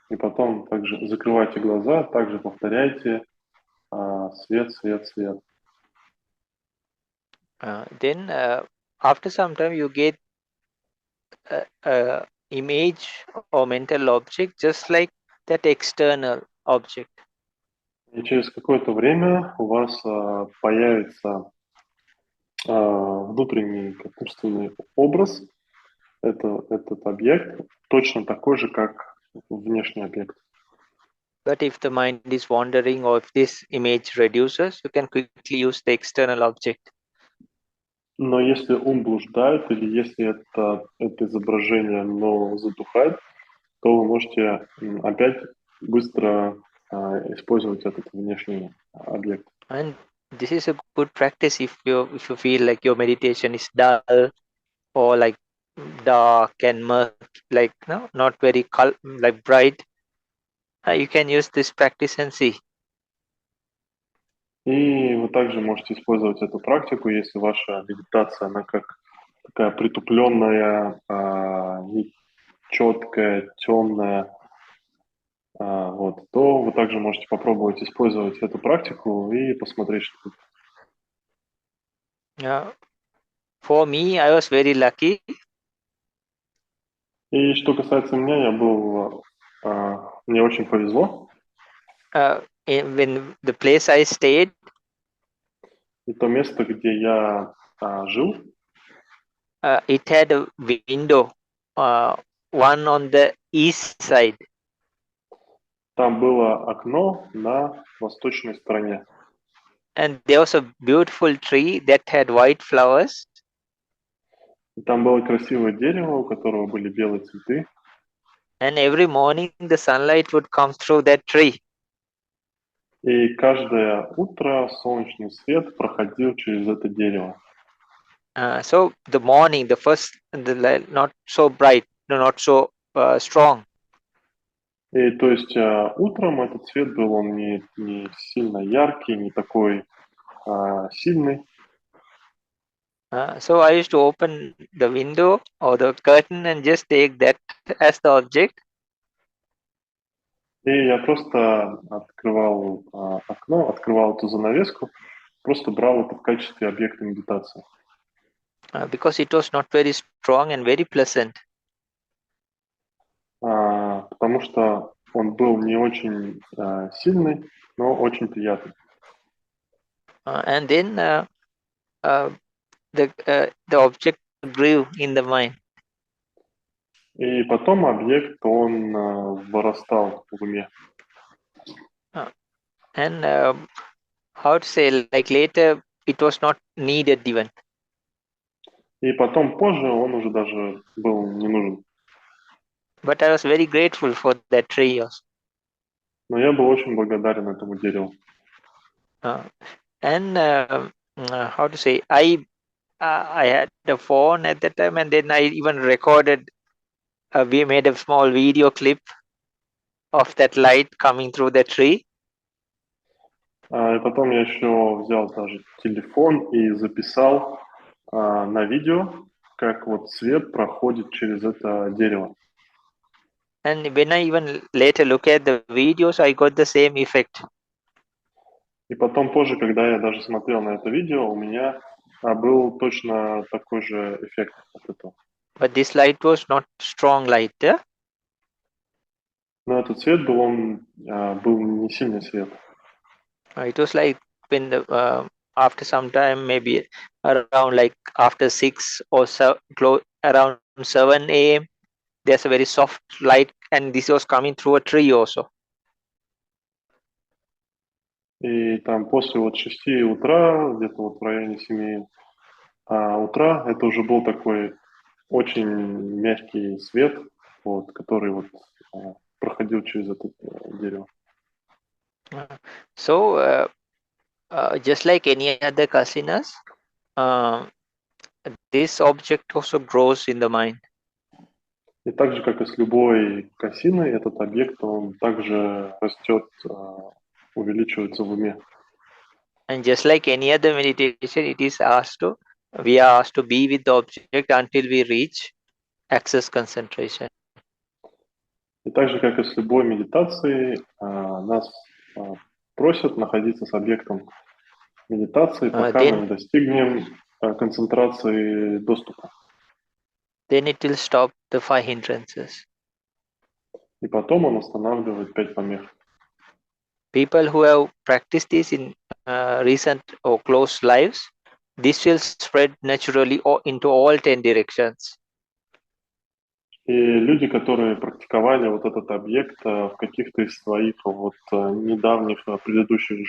и потом также закрывайте глаза, также повторяйте свет, свет, свет. Then after some time you get image or mental object just like that external object. И через какое-то время у вас появится внутренний умственный образ, этот объект, точно такой же, как внешний объект. But if the mind is wandering or if this image reduces, you can quickly use the external object. Но если ум блуждает или если это изображение, но затухает, то вы можете опять быстро использовать этот внешний объект. And this is a good practice if you feel like your meditation is dull or like dark and murky, like no, not very like bright. You can use this practice and see. И вы также можете использовать эту практику, если ваша медитация, она как такая притупленная, четкая, темная, то вы также можете попробовать использовать эту практику и посмотреть, что тут. For me, I was very lucky. И что касается меня, мне очень повезло. When the place I stayed, и то место, где я жил, it had a window, one on the east side. Там было окно на восточной стороне. And there was a beautiful tree that had white flowers. И там было красивое дерево, у которого были белые цветы. And every morning the sunlight would come through that tree. И каждое утро солнечный свет проходил через это дерево. So the morning, the first, the light, not so bright, not so strong. И то есть утром этот свет был, он не сильно яркий, не такой сильный. So I used to open the window or the curtain and just take that as the object. И я просто открывал окно, открывал эту занавеску, просто брал это в качестве объекта медитации. Because it was not very strong and very pleasant. Потому что он был не очень сильный, но очень приятный. And then the object grew in the mind. И потом объект, он вырастал в уме. And how to say, like later, it was not needed even. И потом позже он уже даже был не нужен. But I was very grateful for that tree also. Но я был очень благодарен этому дереву. And how to say, I had the phone at that time, and then I even recorded. We made a small video clip of that light coming through the tree. И потом я еще взял даже телефон и записал на видео, как вот свет проходит через это дерево. And when I even later look at the videos, I got the same effect. И потом позже, когда я даже смотрел на это видео, у меня был точно такой же эффект от этого. But this light was not strong light. Yeah? Но этот свет был, он был не сильный свет. It was like when after some time, maybe around like after 6 or so, around 7 a.m., there's a very soft light, and this was coming through a tree also. И там после вот 6 утра, где-то вот в районе 7 утра, это уже был такой очень мягкий свет, вот, который вот проходил через это дерево. So just like any other kasinas, this object also grows in the mind. И так же, как и с любой касиной, этот объект, он также растет, увеличивается в уме. And just like any other meditation, we are asked to be with the object until we reach access concentration. И так же, как и с любой медитацией, нас просят находиться с объектом медитации, пока мы не достигнем концентрации доступа. Then it will stop the 5 hindrances. И потом он останавливает 5 помех. People who have practiced this in recent or close lives, this will spread naturally into all 10 directions. И люди, которые практиковали вот этот объект в каких-то из своих вот недавних предыдущих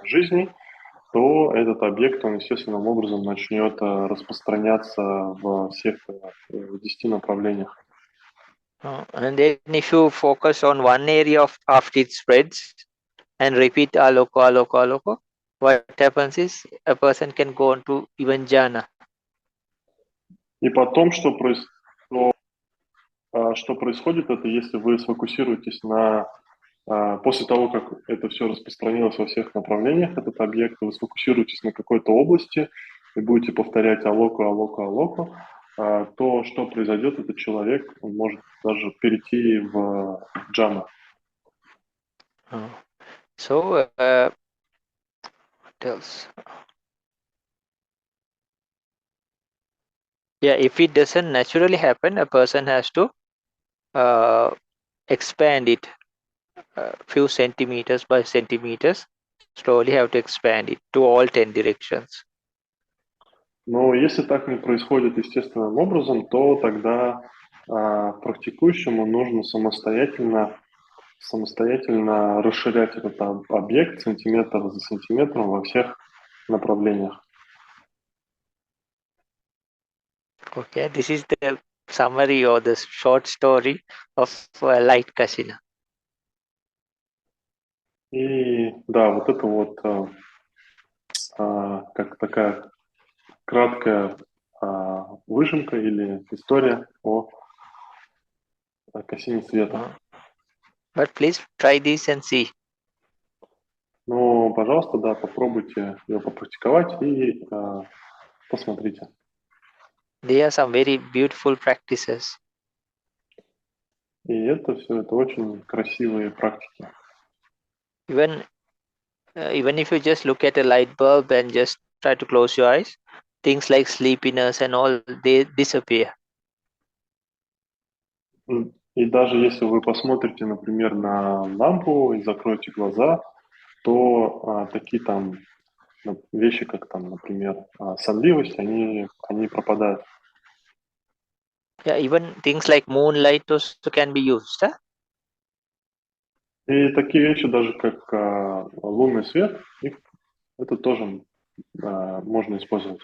жизней, то этот объект, он естественным образом начнет распространяться во всех 10 направлениях. And then if you focus on one area after it spreads and repeat aloko, aloko, aloko, what happens is a person can go on to even jhana. И потом, что происходит, это если вы сфокусируетесь после того, как это все распространилось во всех направлениях, этот объект, вы сфокусируетесь на какой-то области и будете повторять алоку, алоку, алоку, то, что произойдет, этот человек, он может даже перейти в джану. So, what else? Yeah, if it doesn't naturally happen, a person has to expand it few centimeters by centimeters. Slowly have to expand it to all 10 directions. Но если так не происходит естественным образом, то тогда практикующему нужно самостоятельно расширять этот объект сантиметр за сантиметром во всех направлениях. Okay, this is the summary or the short story of light kasina. И да, вот это вот как такая краткая выжимка или история о касине света. But please try this and see. Ну, пожалуйста, да, попробуйте ее попрактиковать и посмотрите. There are some very beautiful practices. И это очень красивые практики. Even if you just look at a light bulb and just try to close your eyes, things like sleepiness and all, they disappear. И даже если вы посмотрите, например, на лампу и закроете глаза, то такие там вещи, как там, например, сонливость, они пропадают. Yeah, even things like moonlight also can be used. Huh? И такие вещи, даже как лунный свет, это тоже можно использовать.